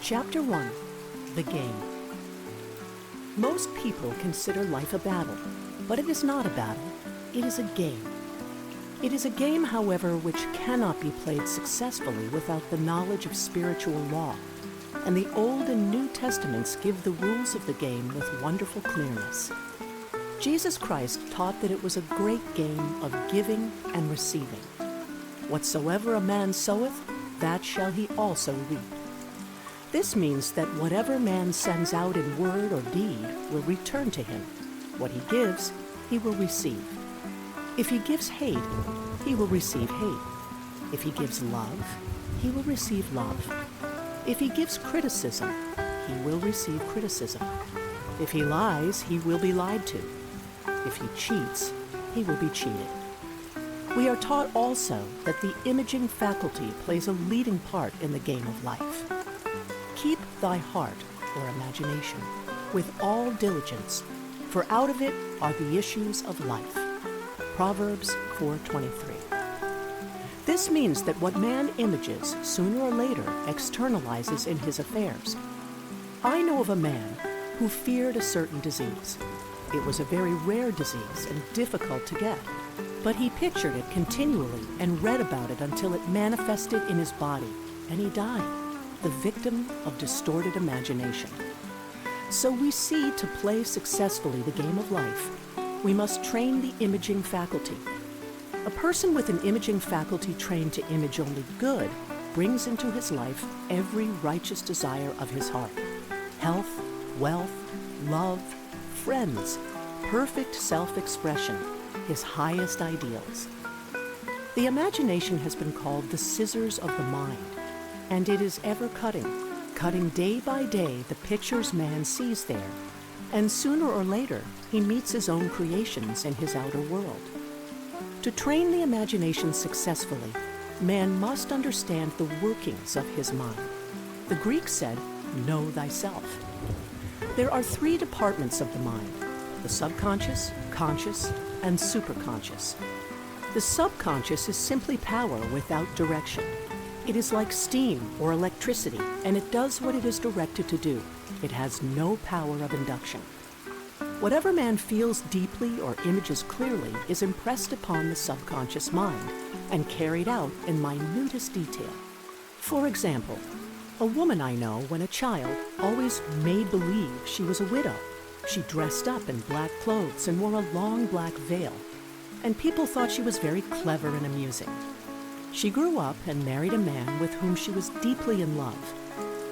Chapter 1. The Game. Most people consider life a battle, but it is not a battle, it is a game. It is a game, however, which cannot be played successfully without the knowledge of spiritual law, and the Old and New Testaments give the rules of the game with wonderful clearness. Jesus Christ taught that it was a great game of giving and receiving. Whatsoever a man soweth, that shall he also reap. This means that whatever man sends out in word or deed will return to him. What he gives, he will receive. If he gives hate, he will receive hate. If he gives love, he will receive love. If he gives criticism, he will receive criticism. If he lies, he will be lied to. If he cheats, he will be cheated. We are taught also that the imaging faculty plays a leading part in the game of life. Keep thy heart, or imagination, with all diligence, for out of it are the issues of life. Proverbs 4:23. This means that what man images sooner or later externalizes in his affairs. I know of a man who feared a certain disease. It was a very rare disease and difficult to get, but he pictured it continually and read about it until it manifested in his body, and he died, the victim of distorted imagination. So we see, to play successfully the game of life, we must train the imaging faculty. A person with an imaging faculty trained to image only good brings into his life every righteous desire of his heart: health, wealth, love, friends, perfect self-expression, his highest ideals. The imagination has been called the scissors of the mind, and it is ever cutting day by day the pictures man sees there, and sooner or later he meets his own creations in his outer world. To train the imagination successfully, man must understand the workings of his mind. The Greeks said, "Know thyself." There are three departments of the mind: the subconscious, conscious, and superconscious. The subconscious is simply power without direction. It is like steam or electricity, and it does what it is directed to do. It has no power of induction. Whatever man feels deeply or images clearly is impressed upon the subconscious mind and carried out in minutest detail. For example, a woman I know, when a child, always made believe she was a widow. She dressed up in black clothes and wore a long black veil, and people thought she was very clever and amusing. She grew up and married a man with whom she was deeply in love.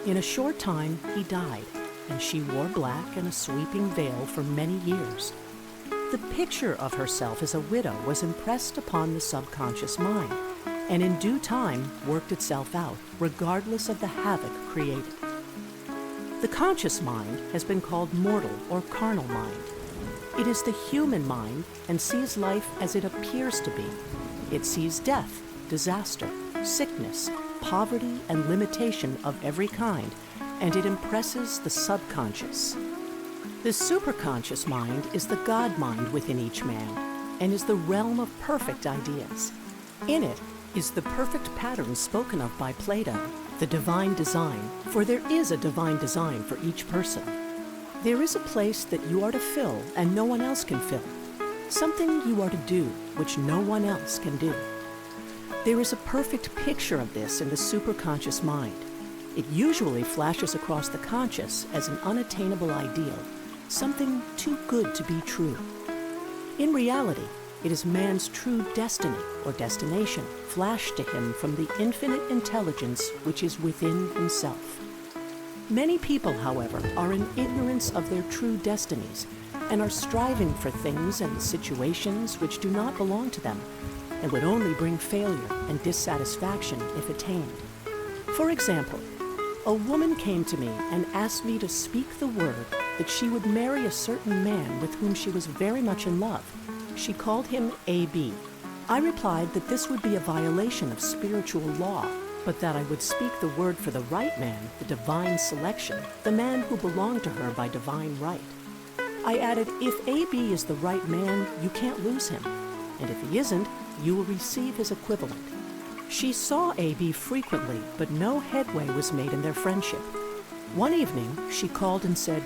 In a short time, he died, and she wore black and a sweeping veil for many years. The picture of herself as a widow was impressed upon the subconscious mind, and in due time worked itself out, regardless of the havoc created. The conscious mind has been called mortal or carnal mind. It is the human mind and sees life as it appears to be. It sees death, disaster, sickness, poverty, and limitation of every kind, and it impresses the subconscious. The superconscious mind is the God mind within each man, and is the realm of perfect ideas. In it is the perfect pattern spoken of by Plato, the divine design, for there is a divine design for each person. There is a place that you are to fill and no one else can fill, something you are to do which no one else can do. There is a perfect picture of this in the superconscious mind. It usually flashes across the conscious as an unattainable ideal, something too good to be true. In reality, it is man's true destiny or destination flashed to him from the infinite intelligence which is within himself. Many people, however, are in ignorance of their true destinies and are striving for things and situations which do not belong to them and would only bring failure and dissatisfaction if attained. For example, a woman came to me and asked me to speak the word that she would marry a certain man with whom she was very much in love. She called him A.B. I replied that this would be a violation of spiritual law, but that I would speak the word for the right man, the divine selection, the man who belonged to her by divine right. I added, if A.B. is the right man, you can't lose him, and if he isn't, you will receive his equivalent. She saw A.B. frequently, but no headway was made in their friendship. One evening, she called and said,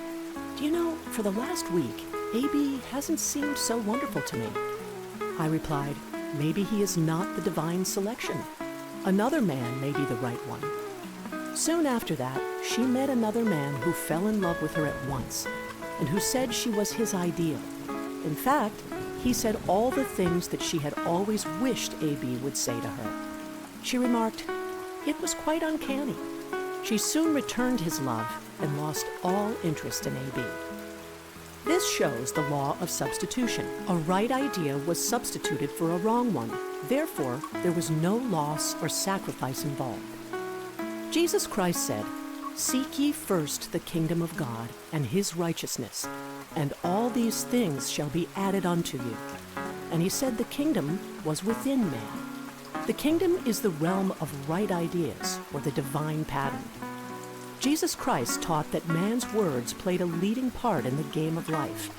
"Do you know, for the last week, A.B. hasn't seemed so wonderful to me." I replied, "Maybe he is not the divine selection. Another man may be the right one." Soon after that, she met another man who fell in love with her at once, and who said she was his ideal. In fact, he said all the things that she had always wished A.B. would say to her. She remarked, "It was quite uncanny." She soon returned his love and lost all interest in A.B. This shows the law of substitution. A right idea was substituted for a wrong one. Therefore, there was no loss or sacrifice involved. Jesus Christ said, "Seek ye first the kingdom of God and his righteousness, and all these things shall be added unto you." And he said the kingdom was within man. The kingdom is the realm of right ideas, or the divine pattern. Jesus Christ taught that man's words played a leading part in the game of life.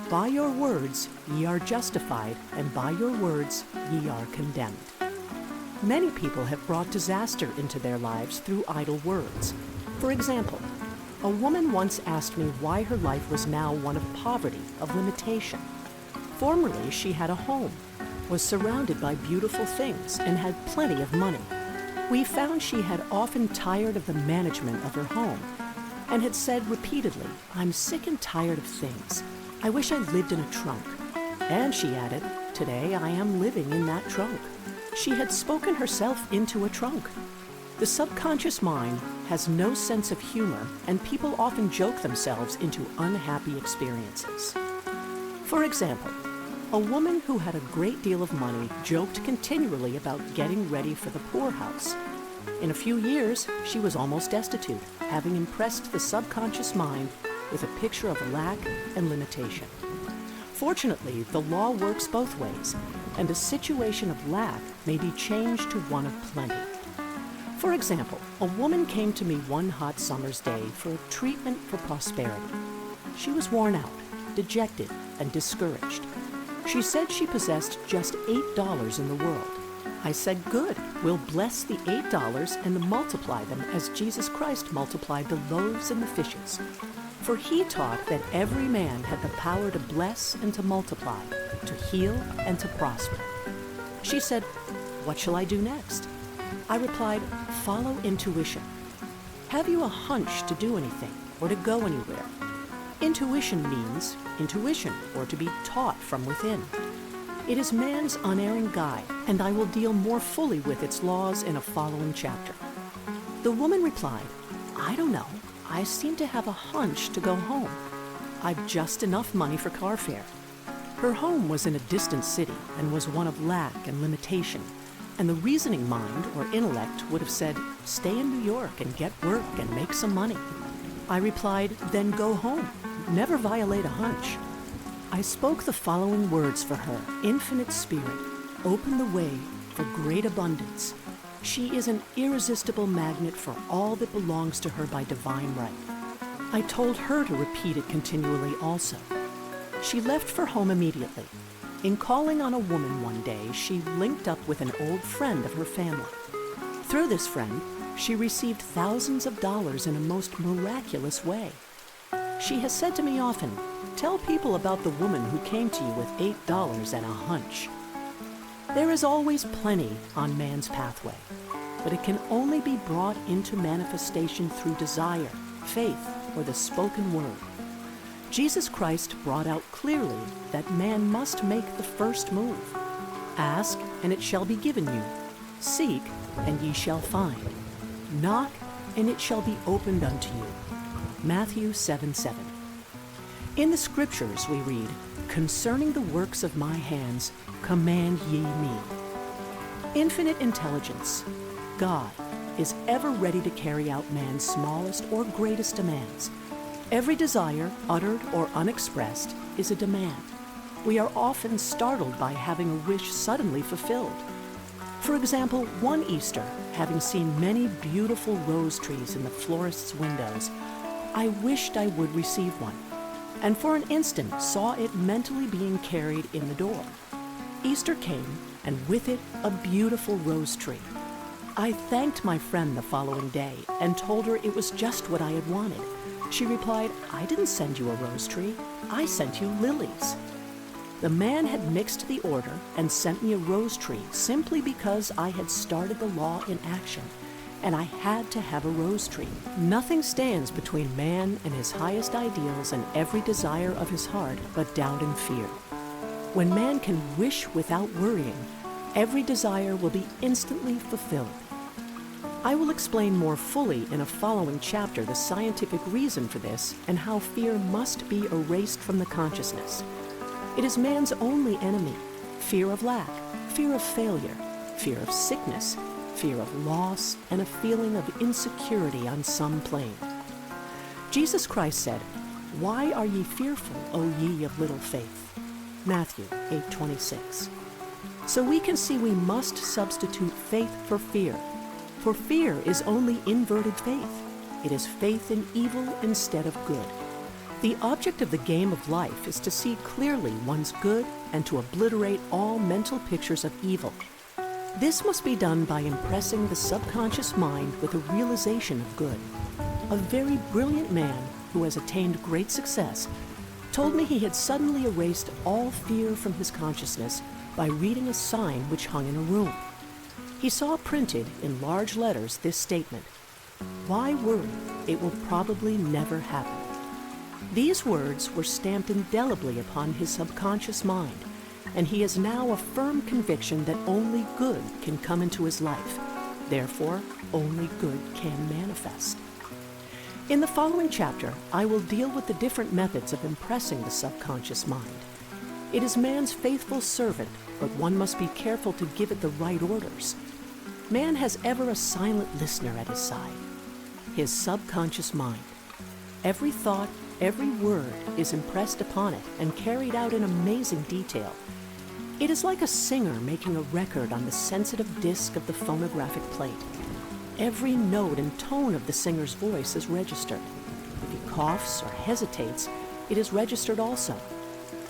"By your words ye are justified, and by your words ye are condemned." Many people have brought disaster into their lives through idle words. For example, a woman once asked me why her life was now one of poverty, of limitation. Formerly, she had a home, was surrounded by beautiful things, and had plenty of money. We found she had often tired of the management of her home and had said repeatedly, "I'm sick and tired of things. I wish I lived in a trunk." And she added, "Today I am living in that trunk." She had spoken herself into a trunk. The subconscious mind has no sense of humor, and people often joke themselves into unhappy experiences. For example, a woman who had a great deal of money joked continually about getting ready for the poorhouse. In a few years, she was almost destitute, having impressed the subconscious mind with a picture of lack and limitation. Fortunately, the law works both ways, and a situation of lack may be changed to one of plenty. For example, a woman came to me one hot summer's day for a treatment for prosperity. She was worn out, dejected, and discouraged. She said she possessed just $8 in the world. I said, "Good, we'll bless the $8 and multiply them as Jesus Christ multiplied the loaves and the fishes." For he taught that every man had the power to bless and to multiply, to heal and to prosper. She said, "What shall I do next?" I replied, "Follow intuition. Have you a hunch to do anything or to go anywhere? Intuition means intuition, or to be taught from within. It is man's unerring guide, and I will deal more fully with its laws in a following chapter." The woman replied, "I don't know. I seem to have a hunch to go home. I've just enough money for car fare." Her home was in a distant city and was one of lack and limitation, and the reasoning mind or intellect would have said, "Stay in New York and get work and make some money." I replied, "Then go home. Never violate a hunch." I spoke the following words for her: "Infinite Spirit, open the way for great abundance. She is an irresistible magnet for all that belongs to her by divine right." I told her to repeat it continually also. She left for home immediately. In calling on a woman one day, she linked up with an old friend of her family. Through this friend, she received thousands of dollars in a most miraculous way. She has said to me often, "Tell people about the woman who came to you with $8 and a hunch." There is always plenty on man's pathway, but it can only be brought into manifestation through desire, faith, or the spoken word. Jesus Christ brought out clearly that man must make the first move. "Ask, and it shall be given you. Seek, and ye shall find. Knock, and it shall be opened unto you." Matthew 7:7. In the scriptures we read, "Concerning the works of my hands, command ye me." Infinite intelligence, God, is ever ready to carry out man's smallest or greatest demands. Every desire, uttered or unexpressed, is a demand. We are often startled by having a wish suddenly fulfilled. For example, one Easter, having seen many beautiful rose trees in the florist's windows, I wished I would receive one, and for an instant saw it mentally being carried in the door. Easter came, and with it a beautiful rose tree. I thanked my friend the following day and told her it was just what I had wanted. She replied, "I didn't send you a rose tree. I sent you lilies." The man had mixed the order and sent me a rose tree simply because I had started the law in action, and I had to have a rose tree. Nothing stands between man and his highest ideals and every desire of his heart but doubt and fear. When man can wish without worrying, every desire will be instantly fulfilled. I will explain more fully in a following chapter the scientific reason for this and how fear must be erased from the consciousness. It is man's only enemy: fear of lack, fear of failure, fear of sickness, fear of loss, and a feeling of insecurity on some plane. Jesus Christ said, "Why are ye fearful, O ye of little faith?" Matthew 8:26. So we can see we must substitute faith for fear. For fear is only inverted faith. It is faith in evil instead of good. The object of the game of life is to see clearly one's good and to obliterate all mental pictures of evil. This must be done by impressing the subconscious mind with a realization of good. A very brilliant man who has attained great success told me he had suddenly erased all fear from his consciousness by reading a sign which hung in a room. He saw printed in large letters this statement: "Why worry? It will probably never happen." These words were stamped indelibly upon his subconscious mind, and he has now a firm conviction that only good can come into his life. Therefore, only good can manifest. In the following chapter, I will deal with the different methods of impressing the subconscious mind. It is man's faithful servant, but one must be careful to give it the right orders. Man has ever a silent listener at his side: his subconscious mind. Every thought, every word is impressed upon it and carried out in amazing detail. It is like a singer making a record on the sensitive disc of the phonographic plate. Every note and tone of the singer's voice is registered. If he coughs or hesitates, it is registered also.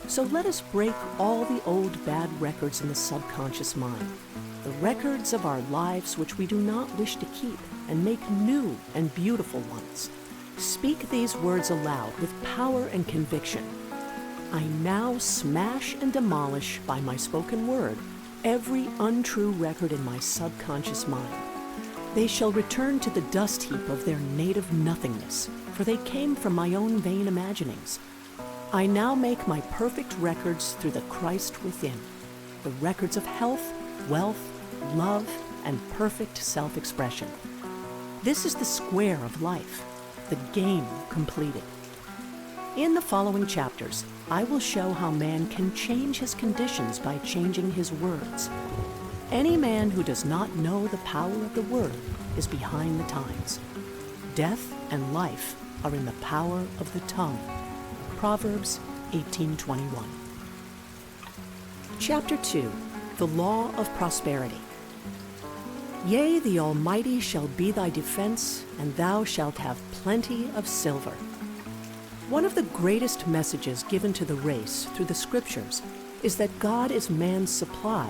So let us break all the old bad records in the subconscious mind, the records of our lives which we do not wish to keep, and make new and beautiful ones. Speak these words aloud with power and conviction. I now smash and demolish by my spoken word every untrue record in my subconscious mind. They shall return to the dust heap of their native nothingness, for they came from my own vain imaginings. I now make my perfect records through the Christ within, the records of health, wealth, love, and perfect self-expression. This is the square of life, the game completed. In the following chapters, I will show how man can change his conditions by changing his words. Any man who does not know the power of the word is behind the times. Death and life are in the power of the tongue. Proverbs 18:21. Chapter 2. The Law of Prosperity. Yea, the Almighty shall be thy defense, and thou shalt have plenty of silver. One of the greatest messages given to the race through the Scriptures is that God is man's supply,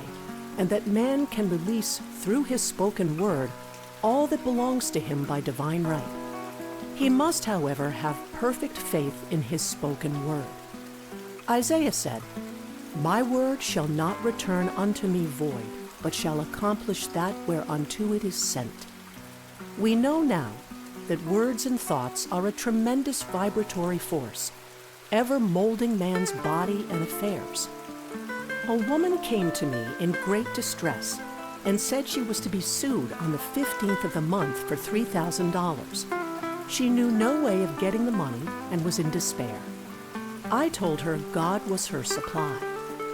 and that man can release through his spoken word all that belongs to him by divine right. He must, however, have perfect faith in his spoken word. Isaiah said, "My word shall not return unto me void, but shall accomplish that whereunto it is sent." We know now that words and thoughts are a tremendous vibratory force, ever molding man's body and affairs. A woman came to me in great distress and said she was to be sued on the 15th of the month for $3,000. She knew no way of getting the money and was in despair. I told her God was her supply,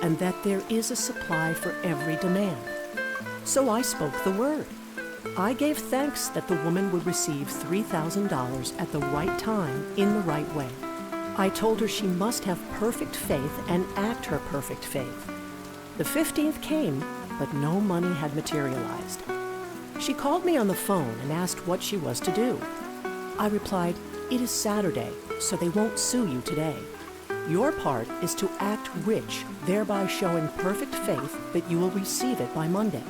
and that there is a supply for every demand. So I spoke the word. I gave thanks that the woman would receive $3,000 at the right time in the right way. I told her she must have perfect faith and act her perfect faith. The 15th came, but no money had materialized. She called me on the phone and asked what she was to do. I replied, "It is Saturday, so they won't sue you today. Your part is to act rich, thereby showing perfect faith that you will receive it by Monday."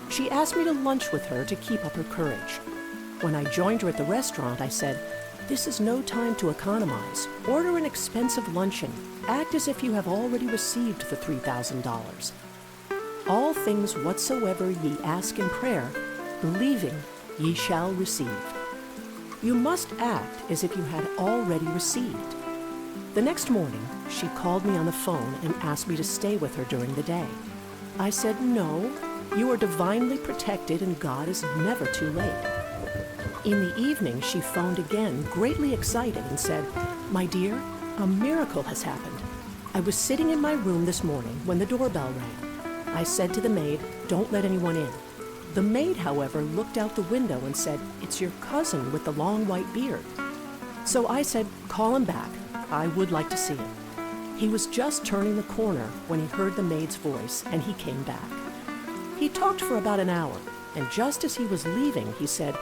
She asked me to lunch with her to keep up her courage. When I joined her at the restaurant, I said, "This is no time to economize. Order an expensive luncheon. Act as if you have already received the $3,000. All things whatsoever ye ask in prayer, believing ye shall receive." You must act as if you had already received. The next morning, she called me on the phone and asked me to stay with her during the day. I said, "No, you are divinely protected and God is never too late." In the evening, she phoned again, greatly excited, and said, "My dear, a miracle has happened. I was sitting in my room this morning when the doorbell rang. I said to the maid, 'Don't let anyone in.' The maid, however, looked out the window and said, 'It's your cousin with the long white beard.' So I said, 'Call him back. I would like to see him.' He was just turning the corner when he heard the maid's voice, and he came back. He talked for about an hour, and just as he was leaving, he said,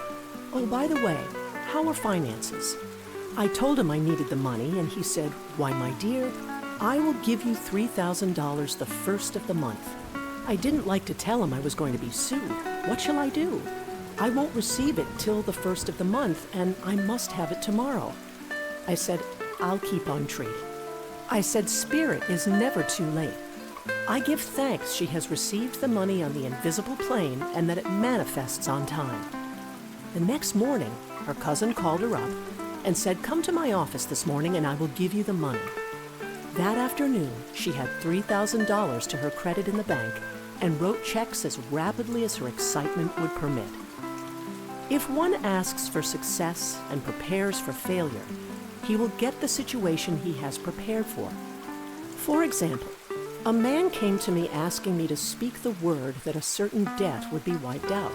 'Oh, by the way, how are finances?' I told him I needed the money, and he said, 'Why, my dear, I will give you $3,000 the first of the month.' I didn't like to tell him I was going to be sued. What shall I do? I won't receive it till the first of the month, and I must have it tomorrow. I said, 'I'll keep on trading.' I said, 'Spirit is never too late. I give thanks she has received the money on the invisible plane and that it manifests on time.' The next morning, her cousin called her up and said, 'Come to my office this morning and I will give you the money.' That afternoon, she had $3,000 to her credit in the bank and wrote checks as rapidly as her excitement would permit. If one asks for success and prepares for failure, he will get the situation he has prepared for. For example, a man came to me asking me to speak the word that a certain debt would be wiped out.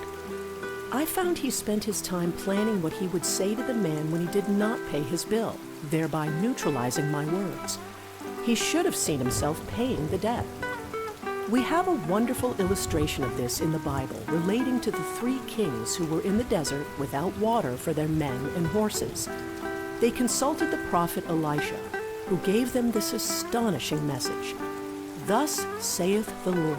I found he spent his time planning what he would say to the man when he did not pay his bill, thereby neutralizing my words. He should have seen himself paying the debt. We have a wonderful illustration of this in the Bible relating to the 3 kings who were in the desert without water for their men and horses. They consulted the prophet Elisha, who gave them this astonishing message. "Thus saith the Lord,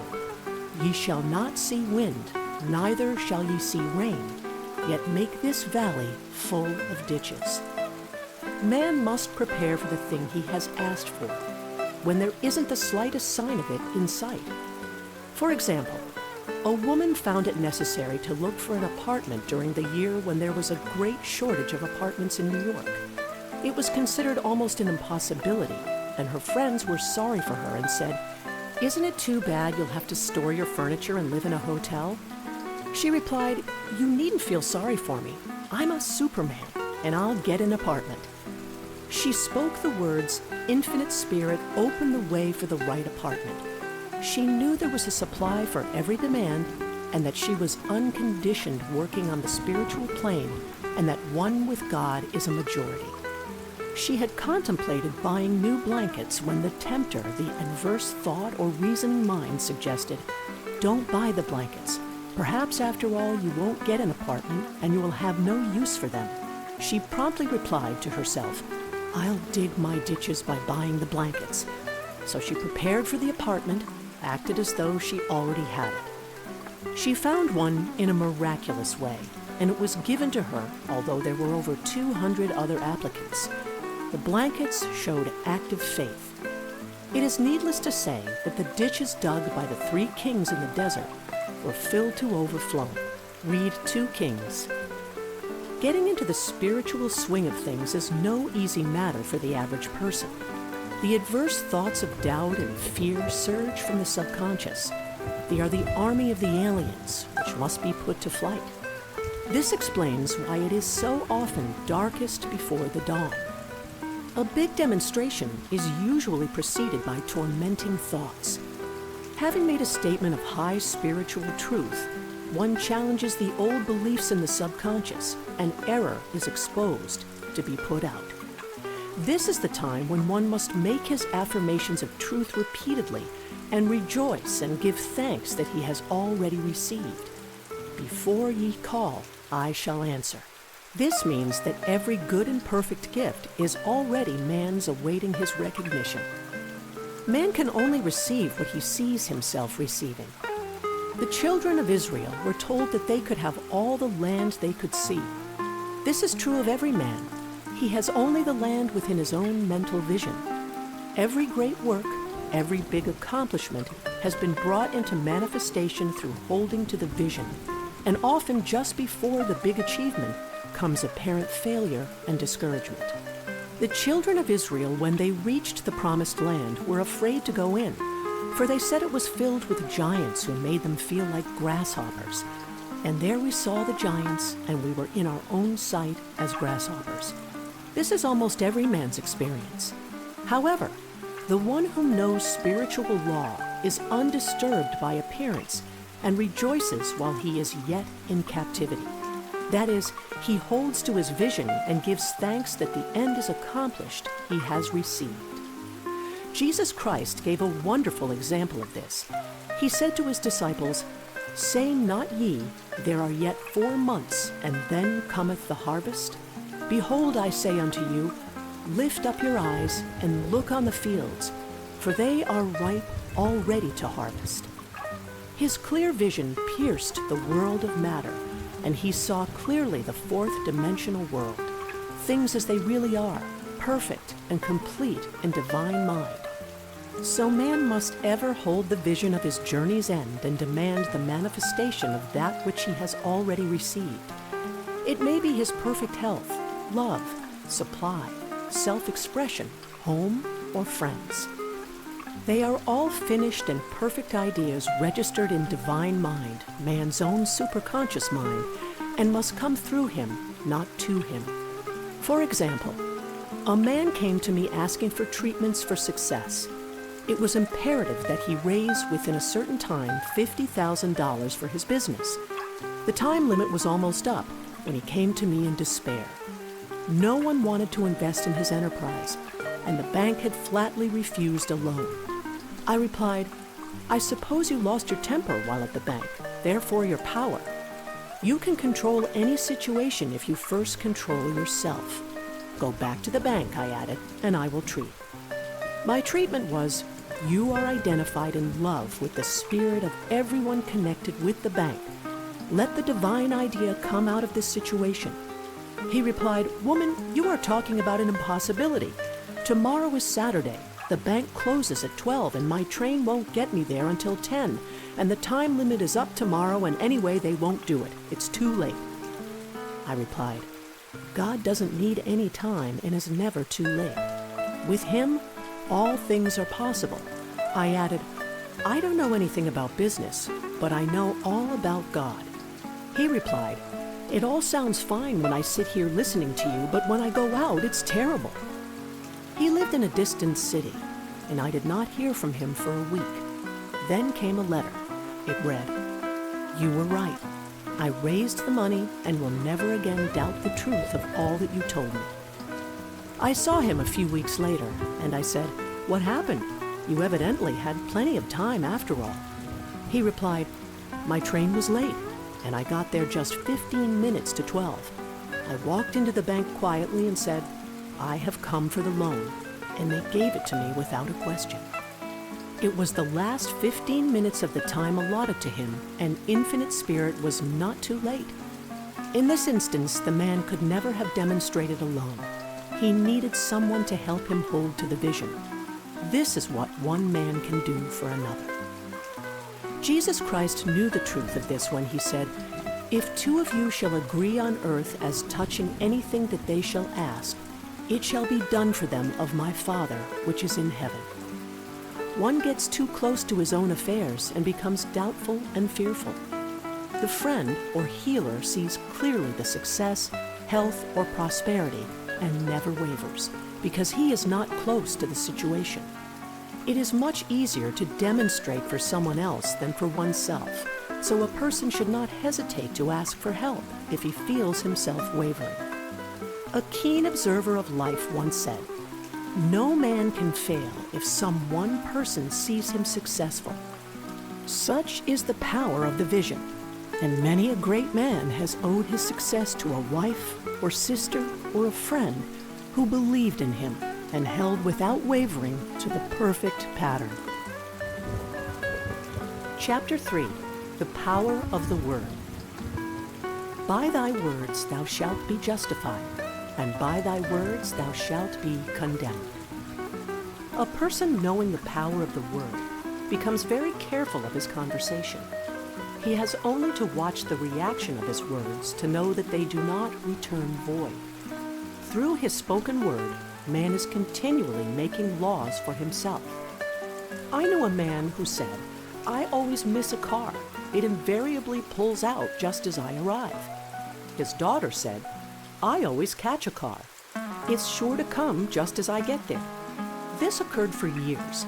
Ye shall not see wind, neither shall ye see rain, yet make this valley full of ditches." Man must prepare for the thing he has asked for, when there isn't the slightest sign of it in sight. For example, a woman found it necessary to look for an apartment during the year when there was a great shortage of apartments in New York. It was considered almost an impossibility, and her friends were sorry for her and said, "Isn't it too bad you'll have to store your furniture and live in a hotel?" She replied, "You needn't feel sorry for me. I'm a Superman, and I'll get an apartment." She spoke the words, "Infinite Spirit, open the way for the right apartment." She knew there was a supply for every demand, and that she was unconditioned working on the spiritual plane, and that one with God is a majority. She had contemplated buying new blankets when the tempter, the adverse thought or reasoning mind, suggested, "Don't buy the blankets. Perhaps after all you won't get an apartment and you will have no use for them." She promptly replied to herself, "I'll dig my ditches by buying the blankets." So she prepared for the apartment, acted as though she already had it. She found one in a miraculous way, and it was given to her, although there were over 200 other applicants. The blankets showed active faith. It is needless to say that the ditches dug by the 3 kings in the desert were filled to overflowing. Read 2 Kings. Getting into the spiritual swing of things is no easy matter for the average person. The adverse thoughts of doubt and fear surge from the subconscious. They are the army of the aliens, which must be put to flight. This explains why it is so often darkest before the dawn. A big demonstration is usually preceded by tormenting thoughts. Having made a statement of high spiritual truth, one challenges the old beliefs in the subconscious, and error is exposed to be put out. This is the time when one must make his affirmations of truth repeatedly and rejoice and give thanks that he has already received. "Before ye call, I shall answer." This means that every good and perfect gift is already man's awaiting his recognition. Man can only receive what he sees himself receiving. The children of Israel were told that they could have all the land they could see. This is true of every man. He has only the land within his own mental vision. Every great work, every big accomplishment has been brought into manifestation through holding to the vision, and often just before the big achievement comes apparent failure and discouragement. The children of Israel, when they reached the promised land, were afraid to go in, for they said it was filled with giants who made them feel like grasshoppers. And there we saw the giants, and we were in our own sight as grasshoppers. This is almost every man's experience. However, the one who knows spiritual law is undisturbed by appearance and rejoices while he is yet in captivity. That is, he holds to his vision and gives thanks that the end is accomplished he has received. Jesus Christ gave a wonderful example of this. He said to his disciples, "Say not ye, there are yet 4 months, and then cometh the harvest? Behold, I say unto you, lift up your eyes and look on the fields, for they are ripe already to harvest." His clear vision pierced the world of matter, and he saw clearly the fourth dimensional world, things as they really are, perfect and complete in divine mind. So man must ever hold the vision of his journey's end and demand the manifestation of that which he has already received. It may be his perfect health, love, supply, self-expression, home, or friends. They are all finished and perfect ideas registered in divine mind, man's own superconscious mind, and must come through him, not to him. For example, a man came to me asking for treatments for success. It was imperative that he raise within a certain time $50,000 for his business. The time limit was almost up when he came to me in despair. No one wanted to invest in his enterprise, and the bank had flatly refused a loan. I replied, "I suppose you lost your temper while at the bank, therefore your power. You can control any situation if you first control yourself. Go back to the bank," I added, "and I will treat." My treatment was, "You are identified in love with the spirit of everyone connected with the bank. Let the divine idea come out of this situation." He replied, "Woman, you are talking about an impossibility. Tomorrow is Saturday. The bank closes at 12 and my train won't get me there until 10, and the time limit is up tomorrow, and anyway they won't do it. It's too late." I replied, "God doesn't need any time and is never too late. With him, all things are possible." I added, "I don't know anything about business, but I know all about God." He replied, "It all sounds fine when I sit here listening to you, but when I go out, it's terrible." He lived in a distant city, and I did not hear from him for a week. Then came a letter. It read, "You were right. I raised the money and will never again doubt the truth of all that you told me." I saw him a few weeks later, and I said, "What happened? You evidently had plenty of time after all." He replied, "My train was late, and I got there just 15 minutes to 12. I walked into the bank quietly and said, 'I have come for the loan,' and they gave it to me without a question." It was the last 15 minutes of the time allotted to him, and Infinite Spirit was not too late. In this instance, the man could never have demonstrated alone. He needed someone to help him hold to the vision. This is what one man can do for another. Jesus Christ knew the truth of this when he said, "If 2 of you shall agree on earth as touching anything that they shall ask, it shall be done for them of my Father which is in heaven." One gets too close to his own affairs and becomes doubtful and fearful. The friend or healer sees clearly the success, health, or prosperity and never wavers, because he is not close to the situation. It is much easier to demonstrate for someone else than for oneself, so a person should not hesitate to ask for help if he feels himself wavering. A keen observer of life once said, "No man can fail if some one person sees him successful." Such is the power of the vision, and many a great man has owed his success to a wife or sister or a friend who believed in him and held without wavering to the perfect pattern. Chapter 3. The power of the word. By thy words thou shalt be justified, and by thy words thou shalt be condemned. A person knowing the power of the word becomes very careful of his conversation. He has only to watch the reaction of his words to know that they do not return void. Through his spoken word, man is continually making laws for himself. I knew a man who said, "I always miss a car. It invariably pulls out just as I arrive." His daughter said, "I always catch a car. It's sure to come just as I get there." This occurred for years.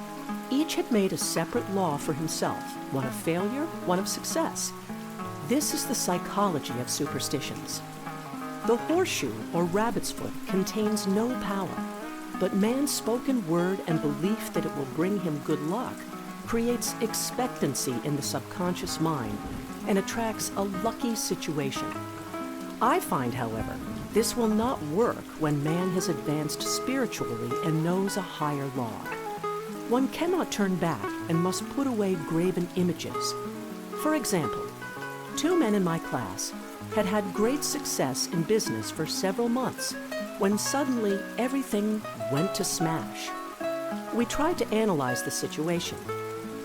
Each had made a separate law for himself, one of failure, one of success. This is the psychology of superstitions. The horseshoe or rabbit's foot contains no power, but man's spoken word and belief that it will bring him good luck creates expectancy in the subconscious mind and attracts a lucky situation. I find, however, this will not work when man has advanced spiritually and knows a higher law. One cannot turn back and must put away graven images. For example, 2 men in my class had had great success in business for several months when suddenly everything went to smash. We tried to analyze the situation,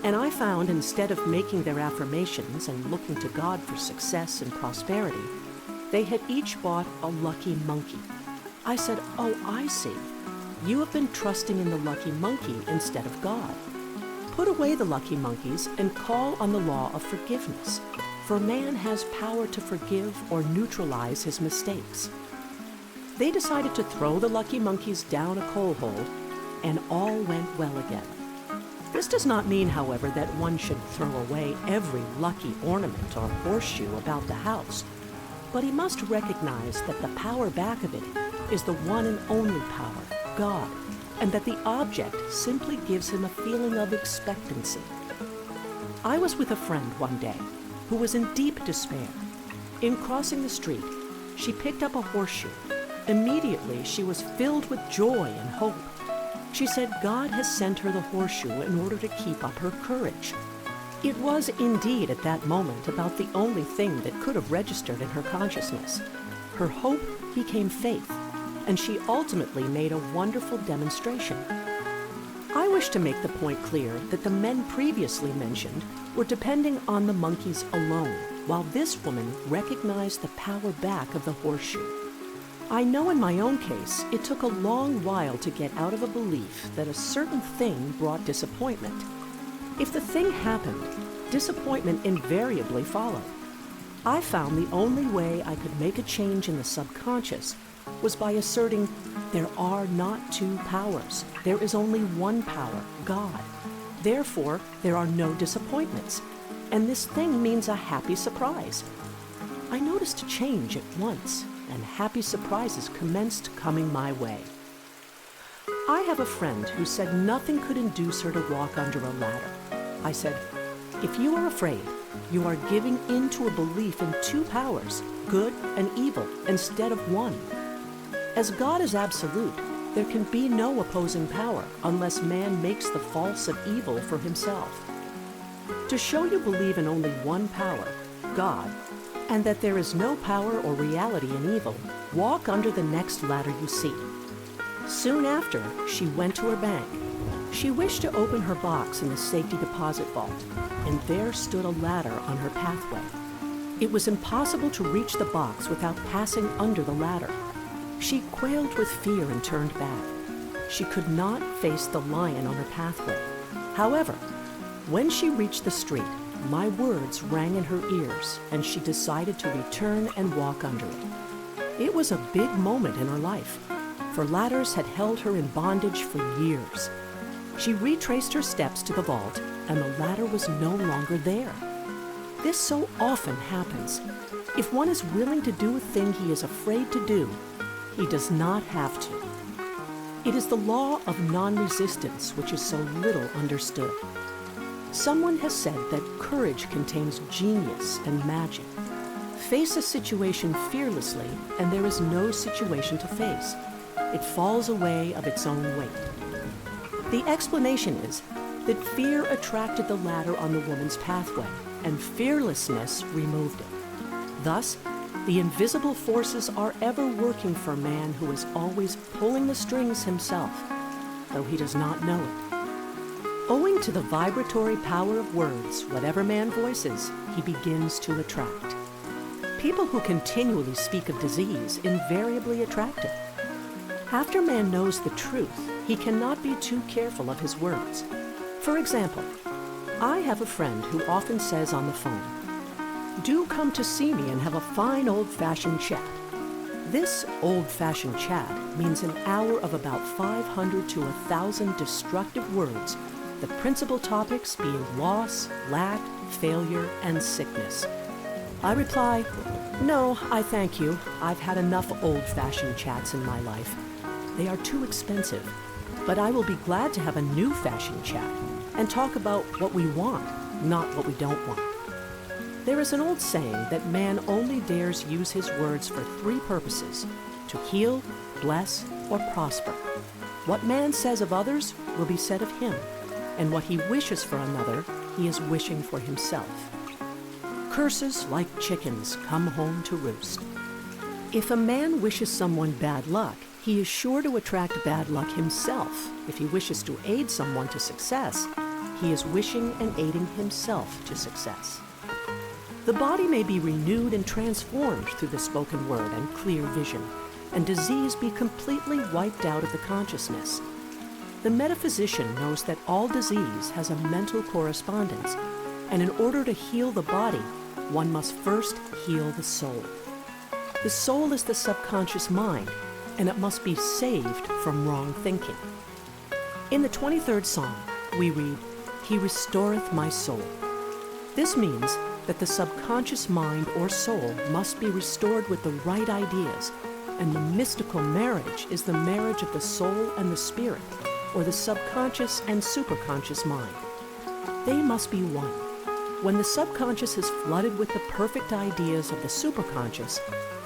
and I found instead of making their affirmations and looking to God for success and prosperity, they had each bought a lucky monkey. I said, "Oh, I see. You have been trusting in the lucky monkey instead of God. Put away the lucky monkeys and call on the law of forgiveness, for man has power to forgive or neutralize his mistakes." They decided to throw the lucky monkeys down a coal hole, and all went well again. This does not mean, however, that one should throw away every lucky ornament or horseshoe about the house, but he must recognize that the power back of it is the one and only power, God, and that the object simply gives him a feeling of expectancy. I was with a friend one day who was in deep despair. In crossing the street, she picked up a horseshoe. Immediately, she was filled with joy and hope. She said God has sent her the horseshoe in order to keep up her courage. It was indeed at that moment about the only thing that could have registered in her consciousness. Her hope became faith, and she ultimately made a wonderful demonstration. I wish to make the point clear that the men previously mentioned were depending on the monkeys alone, while this woman recognized the power back of the horseshoe. I know in my own case, it took a long while to get out of a belief that a certain thing brought disappointment. If the thing happened, disappointment invariably followed. I found the only way I could make a change in the subconscious was by asserting there are not 2 powers. There is only one power, God. Therefore, there are no disappointments, and this thing means a happy surprise. I noticed a change at once, and happy surprises commenced coming my way. I have a friend who said nothing could induce her to walk under a ladder. I said, "If you are afraid, you are giving in to a belief in 2 powers, good and evil, instead of one. As God is absolute, there can be no opposing power unless man makes the false of evil for himself. To show you believe in only one power, God, and that there is no power or reality in evil, walk under the next ladder you see." Soon after, she went to her bank. She wished to open her box in the safety deposit vault, and there stood a ladder on her pathway. It was impossible to reach the box without passing under the ladder. She quailed with fear and turned back. She could not face the lion on her pathway. However, when she reached the street, my words rang in her ears, and she decided to return and walk under it. It was a big moment in her life, for ladders had held her in bondage for years. She retraced her steps to the vault, and the ladder was no longer there. This so often happens. If one is willing to do a thing he is afraid to do, he does not have to. It is the law of non-resistance which is so little understood. Someone has said that courage contains genius and magic. Face a situation fearlessly, and there is no situation to face. It falls away of its own weight. The explanation is that fear attracted the ladder on the woman's pathway, and fearlessness removed it. Thus, the invisible forces are ever working for man who is always pulling the strings himself, though he does not know it. Owing to the vibratory power of words, whatever man voices, he begins to attract. People who continually speak of disease invariably attract it. After man knows the truth, he cannot be too careful of his words. For example, I have a friend who often says on the phone, "Do come to see me and have a fine old-fashioned chat." This old-fashioned chat means an hour of about 500 to 1,000 destructive words, the principal topics being loss, lack, failure, and sickness. I reply, "No, I thank you. I've had enough old-fashioned chats in my life. They are too expensive, but I will be glad to have a new-fashioned chat and talk about what we want, not what we don't want." There is an old saying that man only dares use his words for three purposes: to heal, bless, or prosper. What man says of others will be said of him, and what he wishes for another, he is wishing for himself. Curses, like chickens, come home to roost. If a man wishes someone bad luck, he is sure to attract bad luck himself. If he wishes to aid someone to success, he is wishing and aiding himself to success. The body may be renewed and transformed through the spoken word and clear vision, and disease be completely wiped out of the consciousness. The metaphysician knows that all disease has a mental correspondence, and in order to heal the body, one must first heal the soul. The soul is the subconscious mind, and it must be saved from wrong thinking. In the 23rd Psalm, we read, "He restoreth my soul." This means that the subconscious mind or soul must be restored with the right ideas, and the mystical marriage is the marriage of the soul and the spirit, or the subconscious and superconscious mind. They must be one. When the subconscious is flooded with the perfect ideas of the superconscious,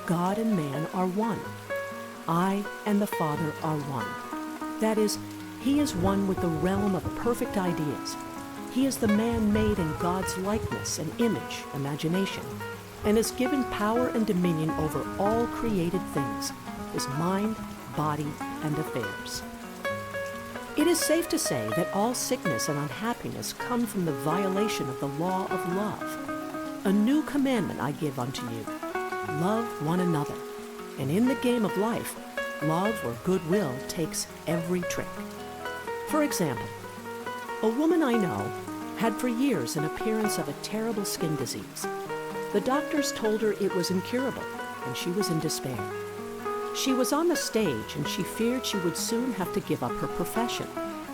God and man are one. I and the Father are one. That is, he is one with the realm of perfect ideas. He is the man made in God's likeness and image, imagination, and is given power and dominion over all created things, his mind, body, and affairs. It is safe to say that all sickness and unhappiness come from the violation of the law of love. A new commandment I give unto you: love one another. And in the game of life, love or goodwill takes every trick. For example, a woman I know had for years an appearance of a terrible skin disease. The doctors told her it was incurable, and she was in despair. She was on the stage, and she feared she would soon have to give up her profession,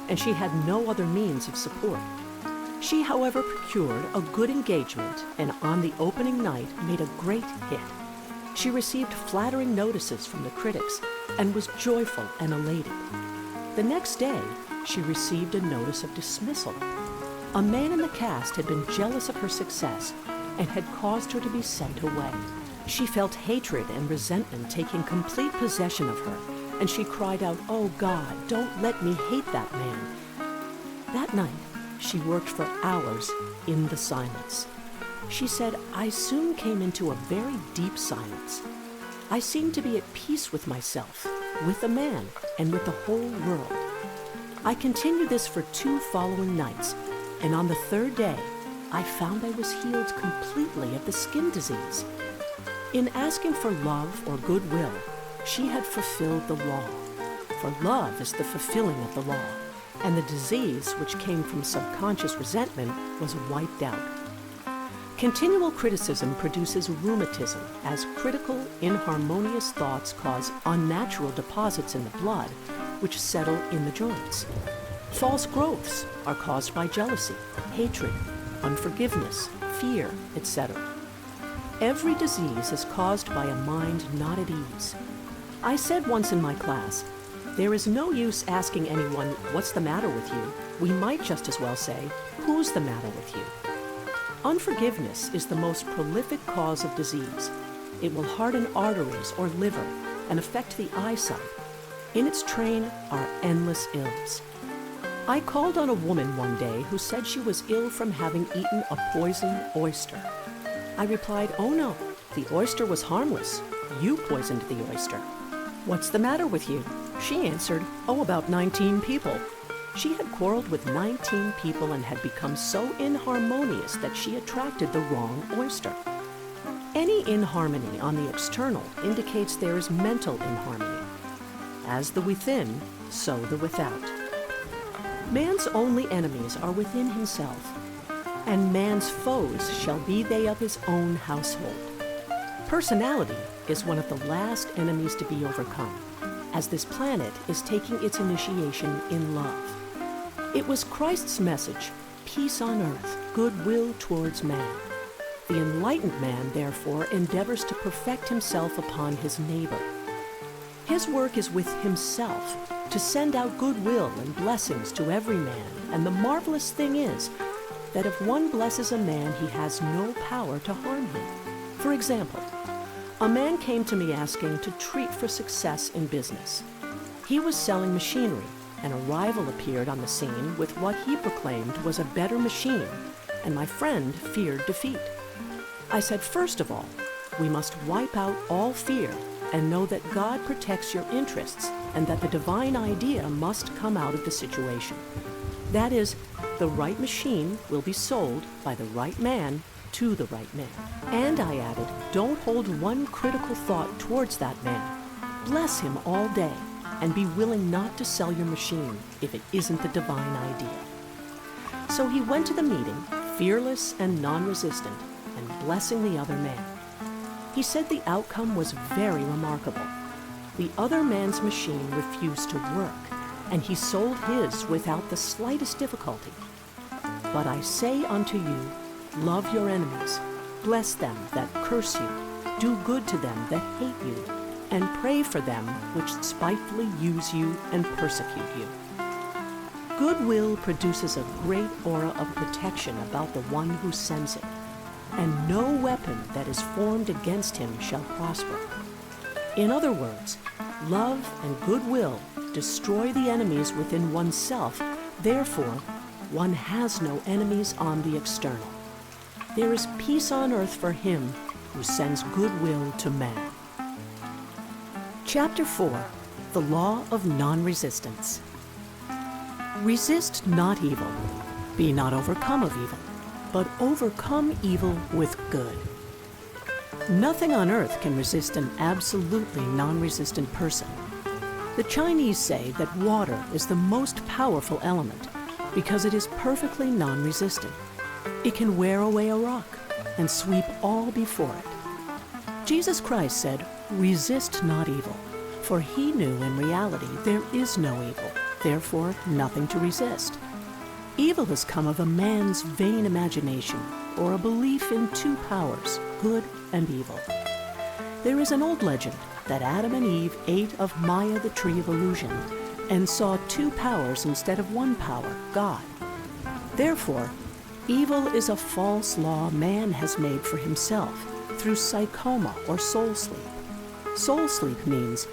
and she had no other means of support. She, however, procured a good engagement, and on the opening night made a great hit. She received flattering notices from the critics and was joyful and elated. The next day, she received a notice of dismissal. A man in the cast had been jealous of her success and had caused her to be sent away. She felt hatred and resentment taking complete possession of her, and she cried out, "Oh God, don't let me hate that man." That night, she worked for hours in the silence. She said, "I soon came into a very deep silence. I seemed to be at peace with myself, with the man, and with the whole world. I continued this for 2 following nights, and on the 3rd day, I found I was healed completely of the skin disease." In asking for love or goodwill, she had fulfilled the law. For love is the fulfilling of the law, and the disease which came from subconscious resentment was wiped out. Continual criticism produces rheumatism, as critical, inharmonious thoughts cause unnatural deposits in the blood, which settle in the joints. False growths are caused by jealousy, hatred, unforgiveness, fear, etc. Every disease is caused by a mind not at ease. I said once in my class, there is no use asking anyone, "What's the matter with you?" We might just as well say, "Who's the matter with you?" Unforgiveness is the most prolific cause of disease. It will harden arteries or liver and affect the eyesight. In its train are endless ills. I called on a woman one day who said she was ill from having eaten a poisoned oyster. I replied, "Oh no, the oyster was harmless. You poisoned the oyster." "What's the matter with you?" She answered, "Oh, about 19 people." She had quarreled with 19 people and had become so inharmonious that she attracted the wrong oyster. Any inharmony on the external indicates there is mental inharmony. As the within, so the without. Man's only enemies are within himself, and man's foes shall be they of his own household. Personality is one of the last enemies to be overcome, as this planet is taking its initiation in love. It was Christ's message, peace on earth, goodwill towards man. The enlightened man, therefore, endeavors to perfect himself upon his neighbor. His work is with himself, to send out goodwill and blessings to every man, and the marvelous thing is that if one blesses a man, he has no power to harm him. For example, a man came to me asking to treat for success in business. He was selling machinery, and a rival appeared on the scene with what he proclaimed was a better machine, and my friend feared defeat. I said, first of all, we must wipe out all fear and know that God protects your interests and that the divine idea must come out of the situation. That is, the right machine will be sold by the right man to the right man. And I added, don't hold one critical thought towards that man. Bless him all day and be willing not to sell your machine if it isn't the divine idea. So he went to the meeting, fearless and non-resistant, and blessing the other man. He said the outcome was very remarkable. The other man's machine refused to work, and he sold his without the slightest difficulty. But I say unto you, love your enemies, bless them that curse you, do good to them that hate you, and pray for them which spitefully use you and persecute you. Goodwill produces a great aura of protection about the one who sends it, and no weapon that is formed against him shall prosper. In other words, love and goodwill destroy the enemies within oneself. Therefore, one has no enemies on the external. There is peace on earth for him who sends goodwill to man. Chapter 4, The Law of Non-Resistance. Resist not evil, be not overcome of evil, but overcome evil with good. Nothing on earth can resist an absolutely non-resistant person. The Chinese say that water is the most powerful element because it is perfectly non-resistant. It can wear away a rock and sweep all before it. Jesus Christ said, resist not evil, for he knew in reality there is no evil, therefore nothing to resist. Evil has come of a man's vain imagination or a belief in two powers, good and evil. There is an old legend that Adam and Eve ate of Maya, the tree of illusion, and saw two powers instead of one power, God. Therefore, evil is a false law man has made for himself through psychoma or soul sleep. Soul sleep means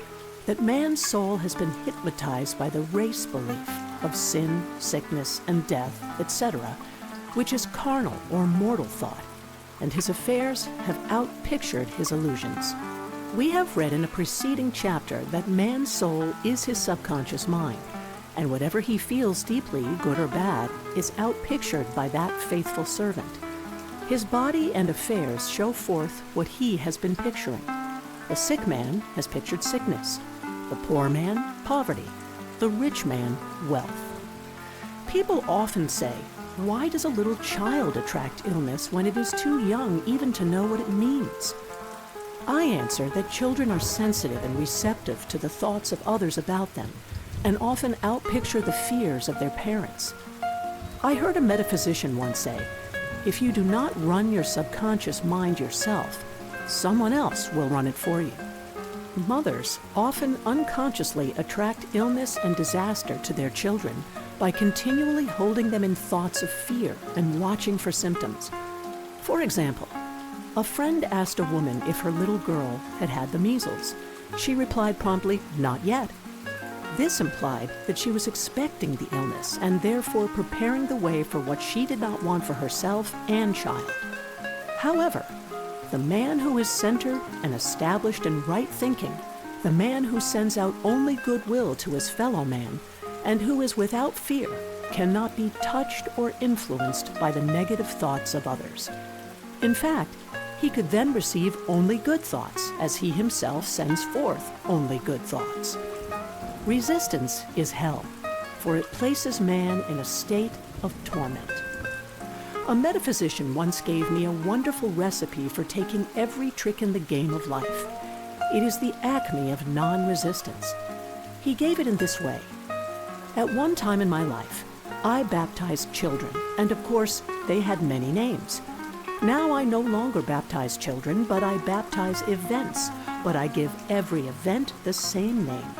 that man's soul has been hypnotized by the race belief of sin, sickness, and death, etc., which is carnal or mortal thought, and his affairs have outpictured his illusions. We have read in a preceding chapter that man's soul is his subconscious mind, and whatever he feels deeply, good or bad, is outpictured by that faithful servant. His body and affairs show forth what he has been picturing. The sick man has pictured sickness, the poor man, poverty, the rich man, wealth. People often say, why does a little child attract illness when it is too young even to know what it means? I answer that children are sensitive and receptive to the thoughts of others about them, and often outpicture the fears of their parents. I heard a metaphysician once say, if you do not run your subconscious mind yourself, someone else will run it for you. Mothers often unconsciously attract illness and disaster to their children by continually holding them in thoughts of fear and watching for symptoms. For example, a friend asked a woman if her little girl had had the measles. She replied promptly, not yet. This implied that she was expecting the illness and therefore preparing the way for what she did not want for herself and child. However, the man who is centered and established in right thinking, the man who sends out only goodwill to his fellow man, and who is without fear, cannot be touched or influenced by the negative thoughts of others. In fact, he could then receive only good thoughts, as he himself sends forth only good thoughts. Resistance is hell, for it places man in a state of torment. A metaphysician once gave me a wonderful recipe for taking every trick in the game of life. It is the acme of non-resistance. He gave it in this way. At one time in my life, I baptized children, and of course, they had many names. Now I no longer baptize children, but I baptize events, but I give every event the same name.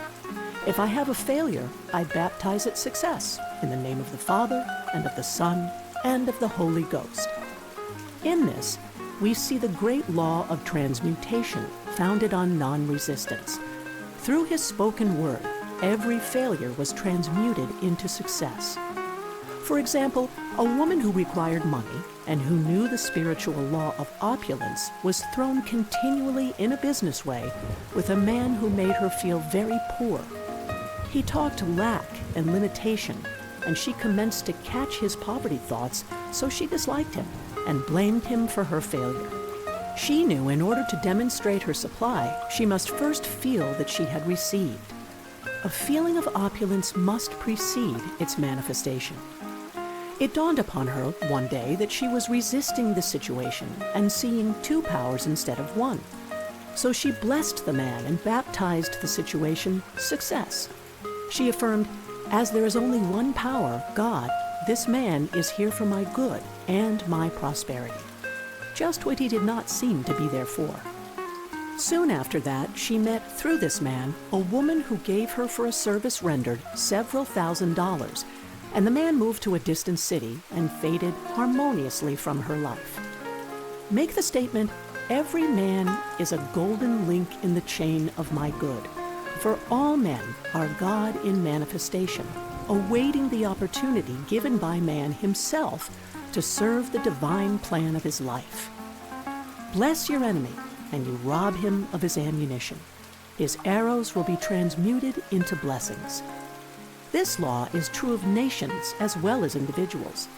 If I have a failure, I baptize it success, in the name of the Father, and of the Son, and of the Holy Ghost. In this, we see the great law of transmutation founded on non-resistance. Through his spoken word, every failure was transmuted into success. For example, a woman who required money and who knew the spiritual law of opulence was thrown continually in a business way with a man who made her feel very poor. He talked lack and limitation, and she commenced to catch his poverty thoughts, so she disliked him and blamed him for her failure. She knew in order to demonstrate her supply, she must first feel that she had received. A feeling of opulence must precede its manifestation. It dawned upon her one day that she was resisting the situation and seeing two powers instead of one. So she blessed the man and baptized the situation success. She affirmed, "As there is only one power, God, this man is here for my good and my prosperity." Just what he did not seem to be there for. Soon after that, she met, through this man, a woman who gave her for a service rendered several $1,000s, and the man moved to a distant city and faded harmoniously from her life. Make the statement, "Every man is a golden link in the chain of my good." For all men are God in manifestation, awaiting the opportunity given by man himself to serve the divine plan of his life. Bless your enemy, and you rob him of his ammunition. His arrows will be transmuted into blessings. This law is true of nations as well as individuals.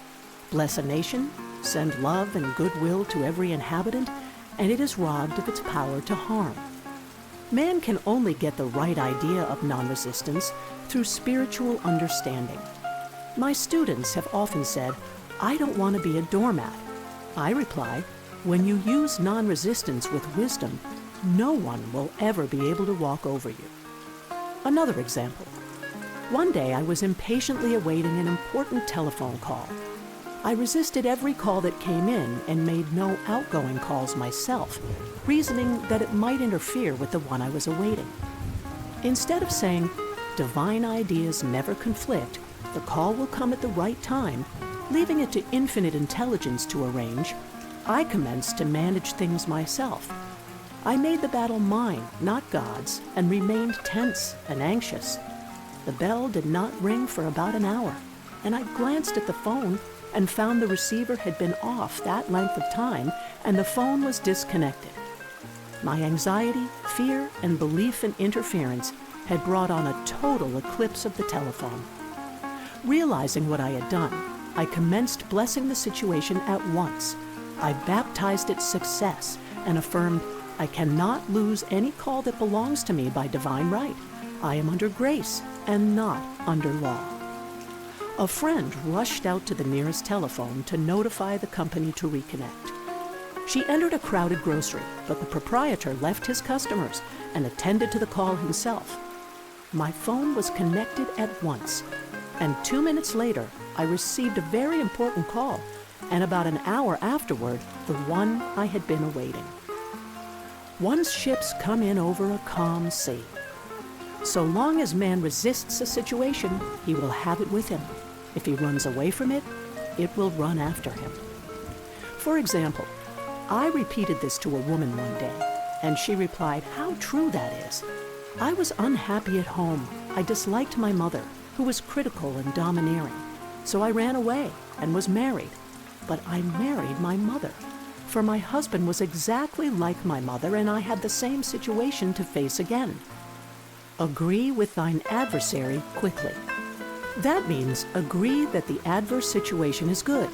Bless a nation, send love and goodwill to every inhabitant, and it is robbed of its power to harm. Man can only get the right idea of non-resistance through spiritual understanding. My students have often said, "I don't want to be a doormat." I reply, when you use non-resistance with wisdom, no one will ever be able to walk over you. Another example. One day I was impatiently awaiting an important telephone call. I resisted every call that came in and made no outgoing calls myself, reasoning that it might interfere with the one I was awaiting. Instead of saying, "Divine ideas never conflict, the call will come at the right time," leaving it to infinite intelligence to arrange, I commenced to manage things myself. I made the battle mine, not God's, and remained tense and anxious. The bell did not ring for about an hour, and I glanced at the phone and found the receiver had been off that length of time and the phone was disconnected. My anxiety, fear, and belief in interference had brought on a total eclipse of the telephone. Realizing what I had done, I commenced blessing the situation at once. I baptized it success and affirmed, "I cannot lose any call that belongs to me by divine right. I am under grace and not under law." A friend rushed out to the nearest telephone to notify the company to reconnect. She entered a crowded grocery, but the proprietor left his customers and attended to the call himself. My phone was connected at once, and 2 minutes later, I received a very important call, and about an hour afterward, the one I had been awaiting. Once ships come in over a calm sea. So long as man resists a situation, he will have it with him. If he runs away from it, it will run after him. For example, I repeated this to a woman one day, and she replied, "How true that is." I was unhappy at home. I disliked my mother, who was critical and domineering. So I ran away and was married. But I married my mother, for my husband was exactly like my mother, and I had the same situation to face again. Agree with thine adversary quickly. That means agree that the adverse situation is good.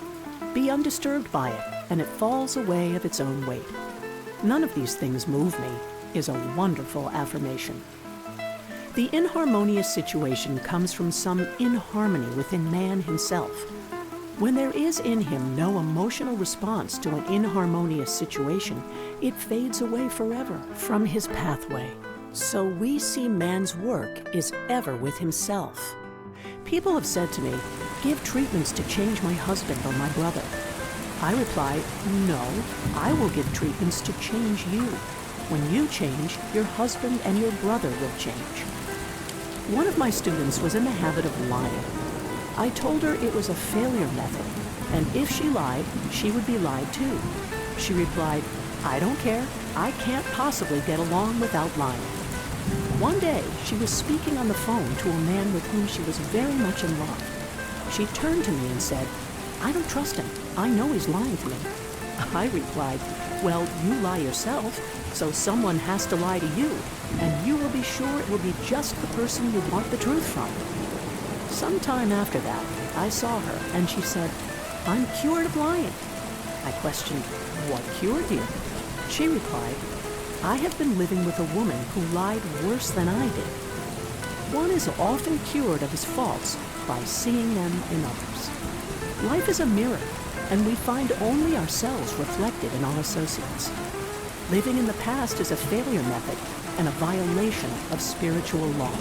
Be undisturbed by it, and it falls away of its own weight. None of these things move me is a wonderful affirmation. The inharmonious situation comes from some inharmony within man himself. When there is in him no emotional response to an inharmonious situation, it fades away forever from his pathway. So we see man's work is ever with himself. People have said to me, give treatments to change my husband or my brother. I reply, no, I will give treatments to change you. When you change, your husband and your brother will change. One of my students was in the habit of lying. I told her it was a failure method, and if she lied, she would be lied to. She replied, I don't care. I can't possibly get along without lying. One day, she was speaking on the phone to a man with whom she was very much in love. She turned to me and said, I don't trust him. I know he's lying to me. I replied, well, you lie yourself, so someone has to lie to you, and you will be sure it will be just the person you want the truth from. Sometime after that, I saw her, and she said, I'm cured of lying. I questioned, what cured you? She replied, I have been living with a woman who lied worse than I did. One is often cured of his faults by seeing them in others. Life is a mirror, and we find only ourselves reflected in our associates. Living in the past is a failure method and a violation of spiritual law.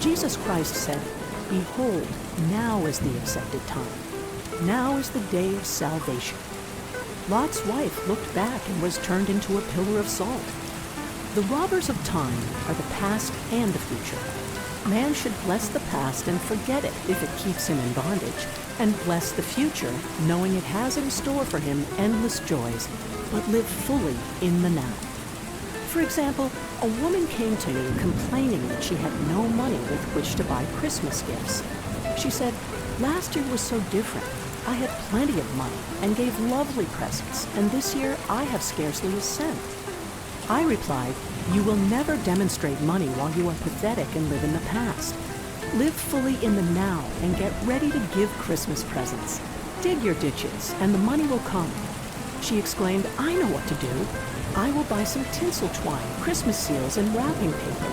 Jesus Christ said, behold, now is the accepted time. Now is the day of salvation. Lot's wife looked back and was turned into a pillar of salt. The robbers of time are the past and the future. Man should bless the past and forget it if it keeps him in bondage, and bless the future, knowing it has in store for him endless joys, but live fully in the now. For example, a woman came to me complaining that she had no money with which to buy Christmas gifts. She said, last year was so different. I had plenty of money and gave lovely presents, and this year I have scarcely a cent. I replied, you will never demonstrate money while you are pathetic and live in the past. Live fully in the now and get ready to give Christmas presents. Dig your ditches and the money will come. She exclaimed, I know what to do. I will buy some tinsel twine, Christmas seals, and wrapping paper.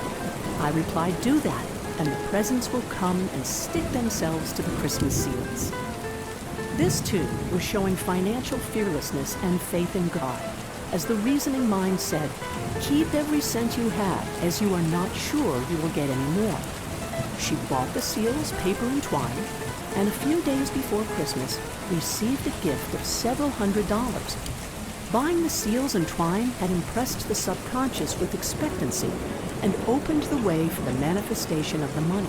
I replied, do that, and the presents will come and stick themselves to the Christmas seals. This, too, was showing financial fearlessness and faith in God. As the reasoning mind said, keep every cent you have, as you are not sure you will get any more. She bought the seals, paper, and twine, and a few days before Christmas received a gift of several $100s. Buying the seals and twine had impressed the subconscious with expectancy and opened the way for the manifestation of the money.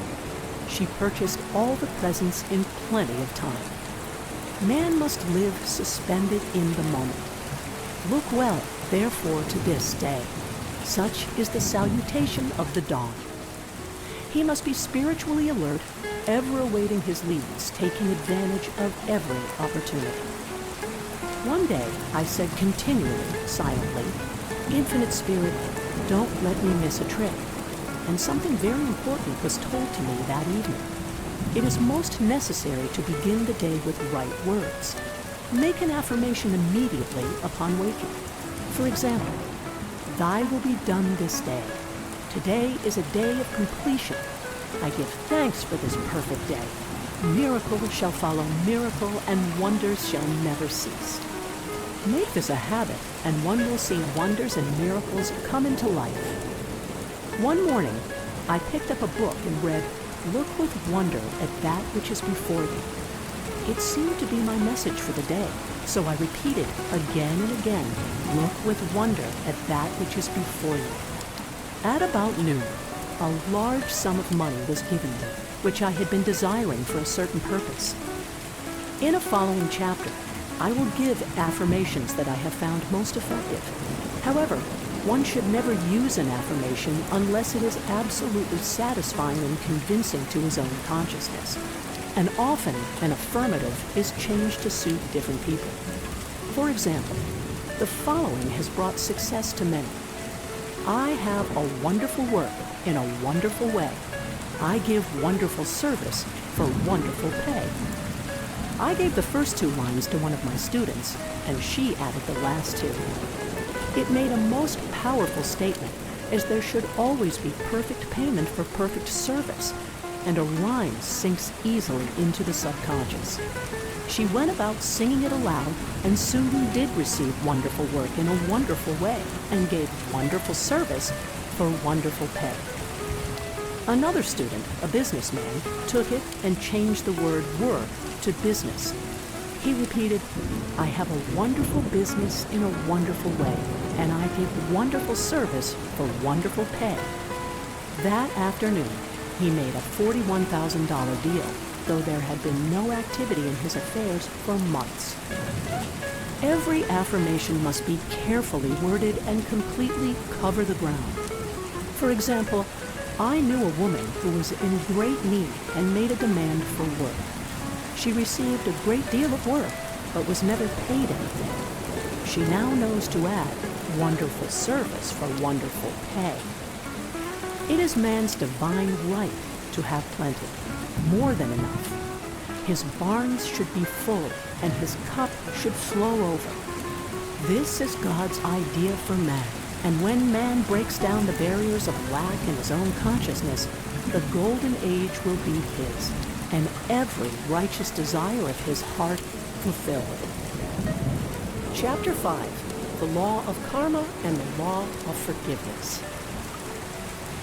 She purchased all the presents in plenty of time. Man must live suspended in the moment. Look well, therefore, to this day. Such is the salutation of the dawn. He must be spiritually alert, ever awaiting his leads, taking advantage of every opportunity. One day, I said continually, silently, Infinite Spirit, don't let me miss a trick. And something very important was told to me that evening. It is most necessary to begin the day with right words. Make an affirmation immediately upon waking. For example, Thy will be done this day. Today is a day of completion. I give thanks for this perfect day. Miracle shall follow miracle, and wonders shall never cease. Make this a habit, and one will see wonders and miracles come into life. One morning, I picked up a book and read, Look with wonder at that which is before you. It seemed to be my message for the day, so I repeated again and again, Look with wonder at that which is before you. At about noon, a large sum of money was given me, which I had been desiring for a certain purpose. In a following chapter, I will give affirmations that I have found most effective. However, One should never use an affirmation unless it is absolutely satisfying and convincing to his own consciousness. And often, an affirmative is changed to suit different people. For example, the following has brought success to many. I have a wonderful work in a wonderful way. I give wonderful service for wonderful pay. I gave the first two lines to one of my students, and she added the last two. It made a most powerful statement, as there should always be perfect payment for perfect service, and a rhyme sinks easily into the subconscious. She went about singing it aloud and soon did receive wonderful work in a wonderful way and gave wonderful service for wonderful pay. Another student, a businessman, took it and changed the word work to business. He repeated, I have a wonderful business in a wonderful way, and I give wonderful service for wonderful pay. That afternoon, he made a $41,000 deal, though there had been no activity in his affairs for months. Every affirmation must be carefully worded and completely cover the ground. For example, I knew a woman who was in great need and made a demand for work. She received a great deal of work, but was never paid anything. She now knows to add wonderful service for wonderful pay. It is man's divine right to have plenty, more than enough. His barns should be full, and his cup should flow over. This is God's idea for man, and when man breaks down the barriers of lack in his own consciousness, the golden age will be his, and every righteous desire of his heart fulfilled. Chapter 5, the law of karma and the law of forgiveness.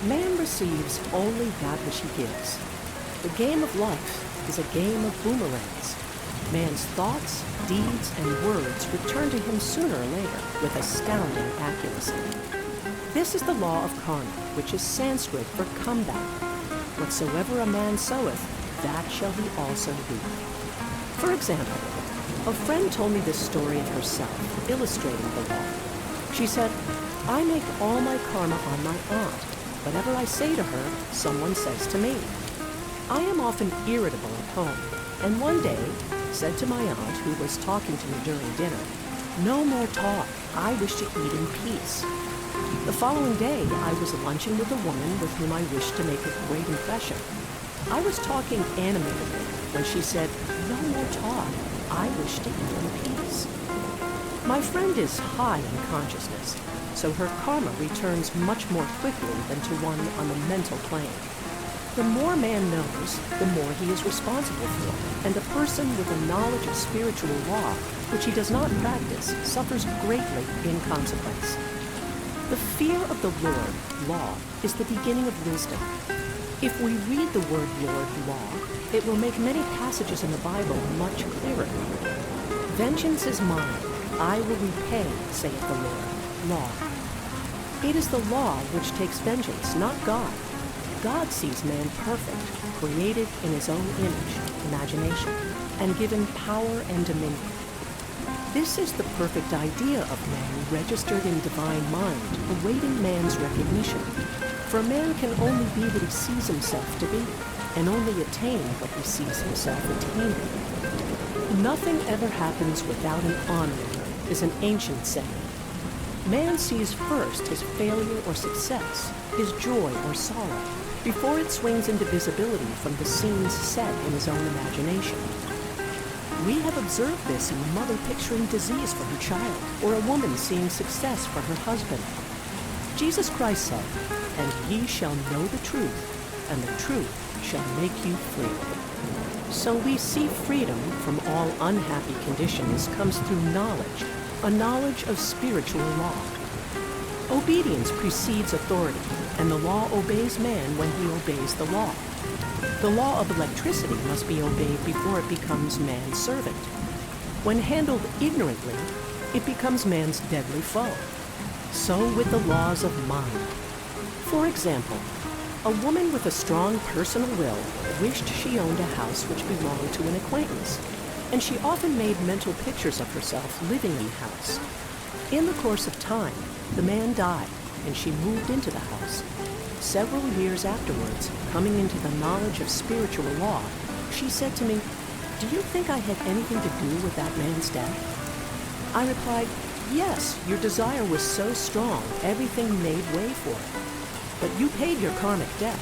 Man receives only that which he gives. The game of life is a game of boomerangs. Man's thoughts, deeds, and words return to him sooner or later with astounding accuracy. This is the law of karma, which is Sanskrit for comeback. Whatsoever a man soweth, that shall he also reap. For example, a friend told me this story of herself, illustrating the law. She said, I make all my karma on my aunt. Whatever I say to her, someone says to me. I am often irritable at home, and one day said to my aunt, who was talking to me during dinner, no more talk, I wish to eat in peace. The following day, I was lunching with a woman with whom I wished to make a great impression. I was talking animatedly when she said, no more talk, I wish to eat in peace. My friend is high in consciousness, so her karma returns much more quickly than to one on the mental plane. The more man knows, the more he is responsible for, and a person with a knowledge of spiritual law, which he does not practice, suffers greatly in consequence. The fear of the Lord, law, is the beginning of wisdom. If we read the word Lord, law, it will make many passages in the Bible much clearer. Vengeance is mine, I will repay, saith the Lord, law. It is the law which takes vengeance, not God. God sees man perfect, created in his own image, imagination, and given power and dominion. This is the perfect idea of man registered in divine mind, awaiting man's recognition. For man can only be what he sees himself to be, and only attain what he sees himself attaining. Nothing ever happens without an onlooker, is an ancient saying. Man sees first his failure or success, his joy or sorrow, before it swings into visibility from the scenes set in his own imagination. We have observed this in a mother picturing disease for her child, or a woman seeing success for her husband. Jesus Christ said, and ye shall know the truth, and the truth shall make you free. So we see freedom from all unhappy conditions comes through knowledge, a knowledge of spiritual law. Obedience precedes authority, and the law obeys man when he obeys the law. The law of electricity must be obeyed before it becomes man's servant. When handled ignorantly, it becomes man's deadly foe. So with the laws of mind. For example, a woman with a strong personal will wished she owned a house which belonged to an acquaintance, and she often made mental pictures of herself living in the house. In the course of time, The man died, and she moved into the house. Several years afterwards, coming into the knowledge of spiritual law, she said to me, "Do you think I had anything to do with that man's death?" I replied, "Yes, your desire was so strong, everything made way for it. But you paid your karmic debt.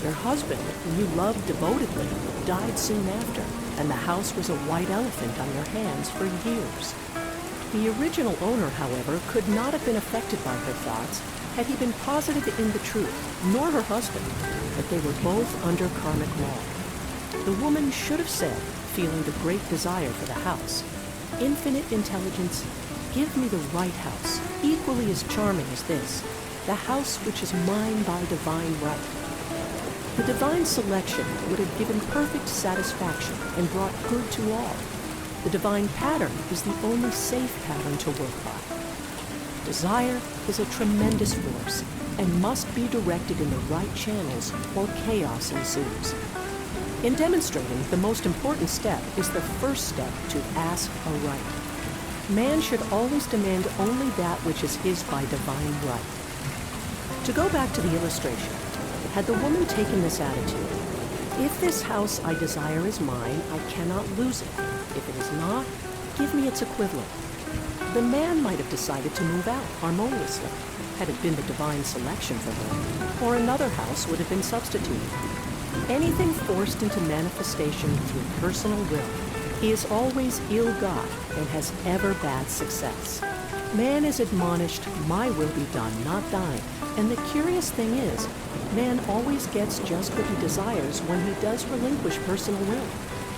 Your husband, whom you loved devotedly, died soon after, and the house was a white elephant on your hands for years." The original owner, however, could not have been affected by her thoughts had he been positive in the truth, nor her husband, that they were both under karmic law. The woman should have said, feeling the great desire for the house, "Infinite intelligence, give me the right house, equally as charming as this, the house which is mine by divine right." The divine selection would have given perfect satisfaction and brought good to all. The divine pattern is the only safe pattern to work by. Desire is a tremendous force and must be directed in the right channels or chaos ensues. In demonstrating, the most important step is the first step to ask a right. Man should always demand only that which is his by divine right. To go back to the illustration, had the woman taken this attitude, "If this house I desire is mine, I cannot lose it. If it is not, give me its equivalent," the man might have decided to move out harmoniously, had it been the divine selection for her, or another house would have been substituted. Anything forced into manifestation through personal will is always ill-got and has ever bad success. Man is admonished, "My will be done, not thine," and the curious thing is, man always gets just what he desires when he does relinquish personal will,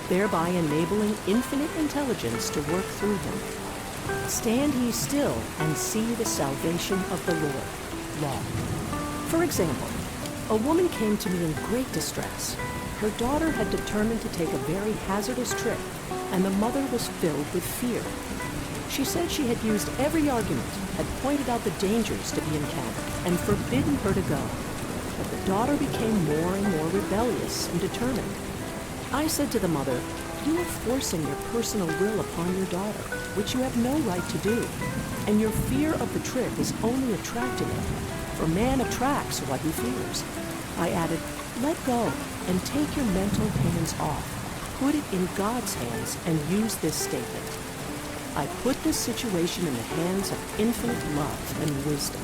thereby enabling infinite intelligence to work through him. Stand ye still and see the salvation of the Lord. Law. For example, a woman came to me in great distress. Her daughter had determined to take a very hazardous trip, and the mother was filled with fear. She said she had used every argument, had pointed out the dangers to be encountered, and forbidden her to go. But the daughter became more and more rebellious and determined. I said to the mother, "You are forcing your personal will upon your daughter, which you have no right to do, and your fear of the trip is only attracting it, for man attracts what he fears." I added, "Let go and take your mental hands off. Put it in God's hands and use this statement. I put this situation in the hands of infinite love and wisdom.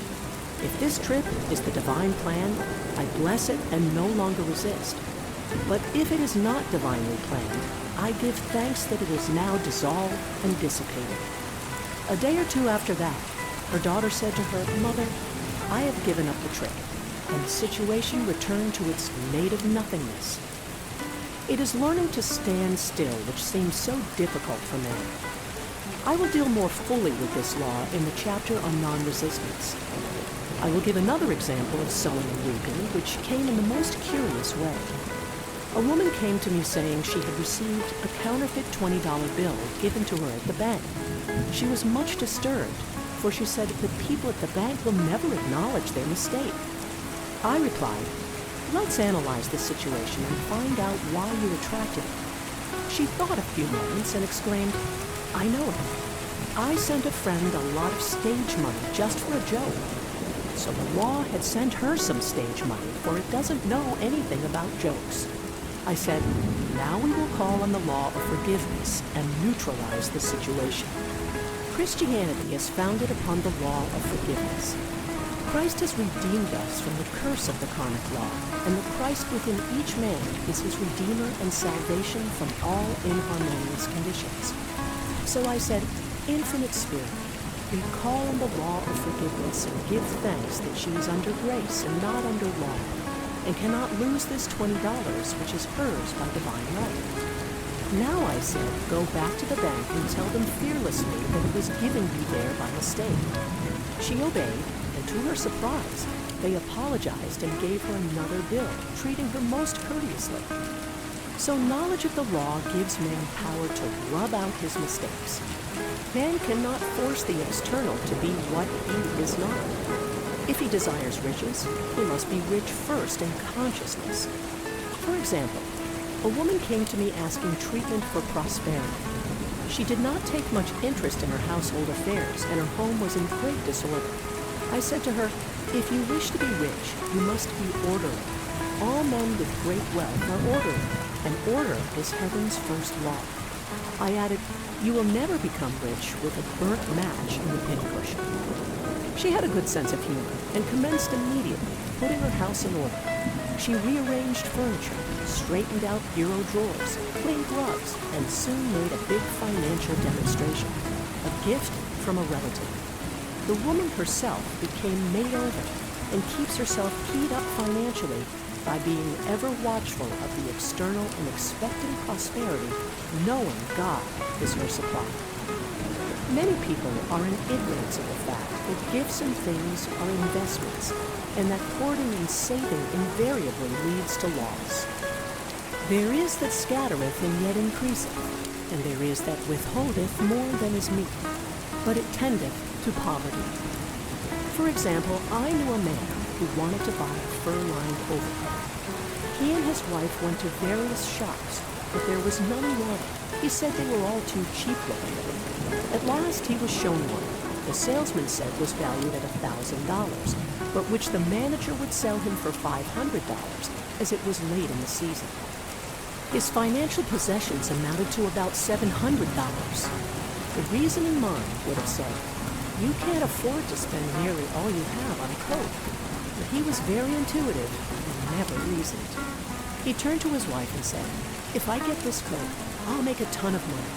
If this trip is the divine plan, I bless it and no longer resist. But if it is not divinely planned, I give thanks that it is now dissolved and dissipated." A day or two after that, her daughter said to her, "Mother, I have given up the trip," and the situation returned to its native nothingness. It is learning to stand still which seems so difficult for man. I will deal more fully with this law in the chapter on non-resistance. I will give another example of sowing and reaping, which came in the most curious way. A woman came to me saying she had received a counterfeit $20 bill given to her at the bank. She was much disturbed, for she said the people at the bank will never acknowledge their mistake. I replied, "Let's analyze the situation and find out why you attracted it." She thought a few moments and exclaimed, "I know it. I sent a friend a lot of stage money just for a joke." So the law had sent her some stage money, for it doesn't know anything about jokes. I said, "Now we will call on the law of forgiveness and neutralize the situation." Christianity is founded upon the law of forgiveness. Christ has redeemed us from the curse of the karmic law, and the Christ within each man is his redeemer and salvation from all inharmonious conditions. So I said, "Infinite Spirit, we call on the law of forgiveness and give thanks that she is under grace and not under law, and cannot lose this $20, which is hers by divine right. Now," I said, "go back to the bank and tell them fearlessly that it was given you there by mistake." She obeyed, and to her surprise, they apologized and gave her another bill, treating her most courteously. So knowledge of the law gives man power to rub out his mistakes. Man cannot force the external to be what he is not. If he desires riches, he must be rich first in consciousness. For example, a woman came to me asking treatment for prosperity. She did not take much interest in her household affairs, and her home was in great disorder. I said to her, "If you wish to be rich, you must be orderly. All men with great wealth are orderly, and order is heaven's first law." I added, "You will never become rich with a burnt match in the pincushion." She had a good sense of humor and commenced immediately, putting her house in order. She rearranged furniture, straightened out bureau drawers, cleaned rugs, and soon made a big financial demonstration, a gift from a relative. The woman herself became made over and keeps herself keyed up financially by being ever watchful of the external and expecting prosperity, knowing God is her supply. Many people are in ignorance of the fact that gifts and things are investments, and that hoarding and saving invariably leads to loss. There is that scattereth and yet increaseth, and there is that withholdeth more than is meet, but it tendeth to poverty. For example, I knew a man who wanted to buy a fur-lined overcoat. He and his wife went to various shops, but there was none he wanted. He said they were all too cheap looking. At last he was shown one. The salesman said was valued at $1,000, but which the manager would sell him for $500 as it was late in the season. His financial possessions amounted to about $700. The reasoning mind would have said, "You can't afford to spend nearly all you have on a coat." But he was very intuitive and never reasoned. He turned to his wife and said, "If I get this coat, I'll make a ton of money."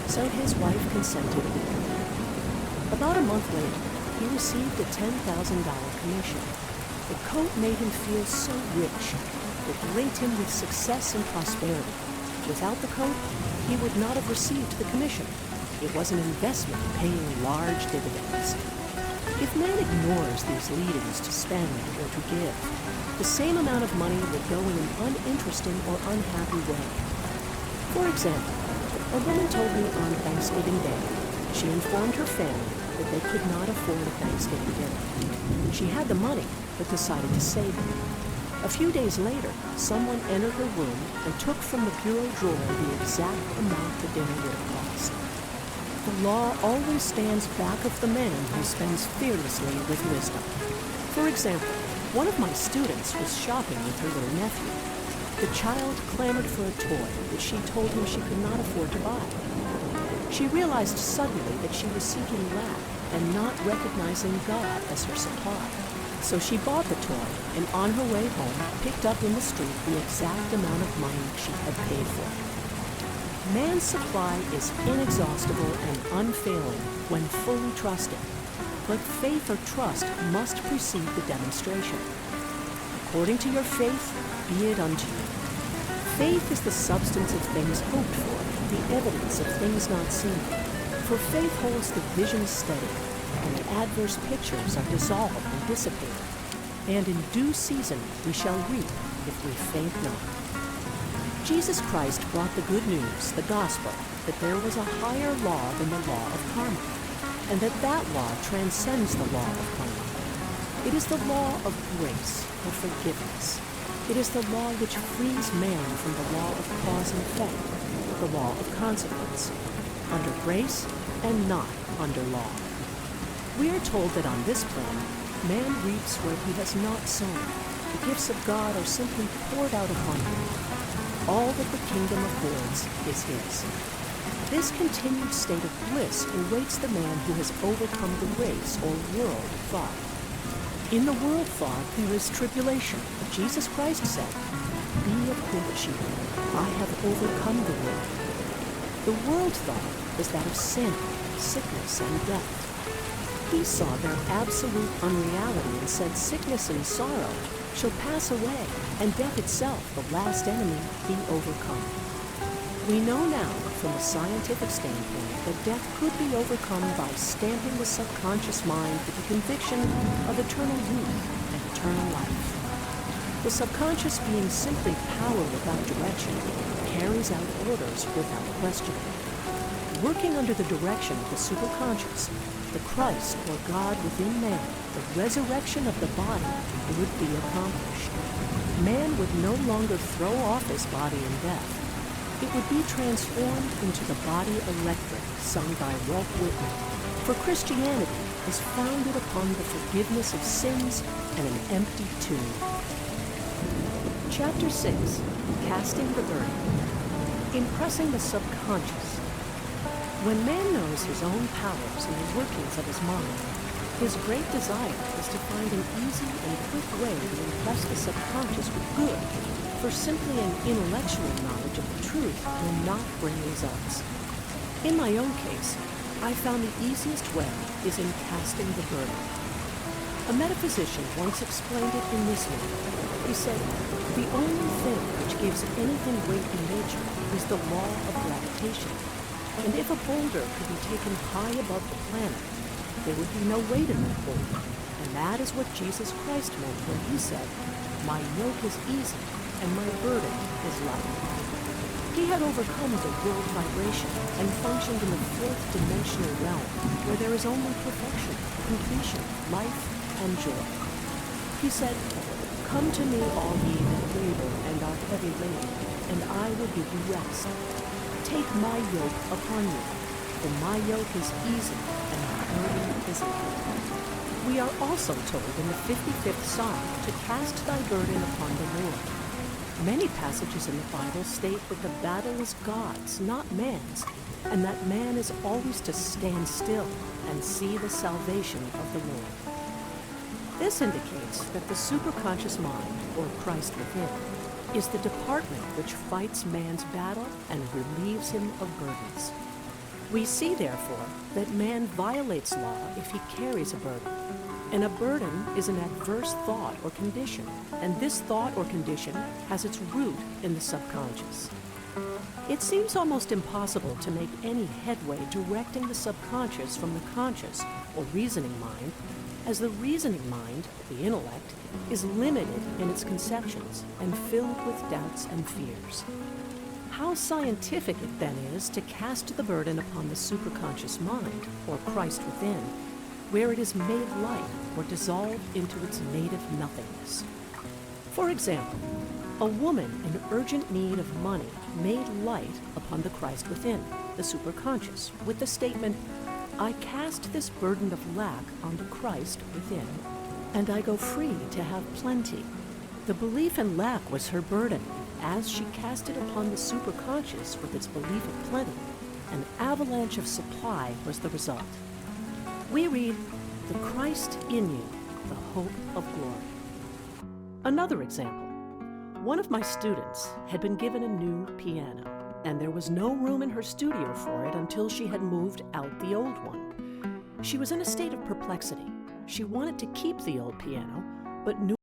So his wife consented. About a month later, he received a $10,000 commission. The coat made him feel so rich. It linked him with success and prosperity. Without the coat, he would not have received the commission. It was an investment paying large dividends. If man ignores these leadings to spend or to give, the same amount of money will go in an uninteresting or unhappy way. For example, a woman told me on Thanksgiving Day she informed her family that they could not afford a Thanksgiving dinner. She had the money, but decided to save it. A few days later, someone entered her room and took from the bureau drawer the exact amount the dinner would have cost. The law always stands back of the man who spends fearlessly with wisdom. For example, one of my students was shopping with her little nephew. The child clamored for a toy that she told him she could not afford to buy. She realized suddenly that she was seeking lack and not recognizing God as her supply. So she bought the toy and on her way home picked up in the street the exact amount of money she had paid for it. Man's supply is inexhaustible and unfailing when fully trusted, but faith or trust must precede the demonstration. According to your faith, be it unto you. Faith is the substance of things hoped for, the evidence of things not seen. For faith holds the vision steady, and adverse pictures are dissolved and dissipated. And in due season we shall reap if we faint not. Jesus Christ brought the good news, the gospel, that there was a higher law than the law of karma, and that law transcends the law of karma. It is the law of grace or forgiveness. It is the law which frees man from the law of cause and effect, the law of consequence, under grace and not under law. We are told that on this planet, man reaps where he has not sown. The gifts of God are simply poured out upon him. All that the kingdom affords is his. This continued state of bliss awaits the man who has overcome the race or world of thought. In the world thought there is tribulation. Jesus Christ said, "Be of good cheer. I have overcome the world." The world thought is that of sin, sickness, and death. He saw their absolute unreality and said sickness and sorrow shall pass away, and death itself, the last enemy, be overcome. We know now, from a scientific standpoint, that death could be overcome by stamping the subconscious mind with the conviction of eternal youth and eternal life. The subconscious, being simply power without direction, carries out orders without question. Working under the direction of the superconscious, the Christ or God within man, the resurrection of the body would be accomplished. Man would no longer throw off his body in death. It would be transformed into the body electric, sung by Walt Whitman. For Christianity, is founded upon the forgiveness of sins and an empty tomb. Chapter 6, Casting the Burden. Impressing the subconscious. When man knows his own powers and the workings of his mind, his great desire is to find an easy and quick way to impress the subconscious with good, for simply an intellectual knowledge of the truth will not bring results. In my own case, I found the easiest way is in casting the burden. A metaphysician once explained it in this way. He said, "The only thing which gives anything weight in nature is the law of gravitation. And if a boulder could be taken high above the planet, there would be no weight in that boulder." And that is what Jesus Christ meant when he said, "My yoke is easy and my burden is light." He had overcome the world vibration and functioned in the fourth dimensional realm, where there is only perfection, completion, life, and joy. He said, "Come to me, all ye that labor and are heavy laden, and I will give you rest. Take my yoke upon you, for my yoke is easy and my burden is light." We are also told in the 55th Psalm to cast thy burden upon the Lord. Many passages in the Bible state that the battle is God's, not man's, and that man is always to stand still and see the salvation of the Lord. This indicates that the superconscious mind, or Christ within, is the department which fights man's battle and relieves him of burdens. We see, therefore, that man violates law if he carries a burden. And a burden is an adverse thought or condition, and this thought or condition has its root in the subconscious. It seems almost impossible to make any headway directing the subconscious from the conscious or reasoning mind, as the reasoning mind, the intellect, is limited in its conceptions and filled with doubts and fears. How scientific it then is to cast the burden upon the superconscious mind, or Christ within, where it is made light or dissolved into its native nothingness. For example, a woman in urgent need of money made light upon the Christ within, the superconscious, with the statement, "I cast this burden of lack onto Christ within, and I go free to have plenty." The belief in lack was her burden. As she cast it upon the superconscious with its belief of plenty, an avalanche of supply was the result. We read, "The Christ in you, the hope of glory." Another example. One of my students had been given a new piano, and there was no room in her studio for it until she had moved out the old one. She was in a state of perplexity. She wanted to keep the old piano, but knew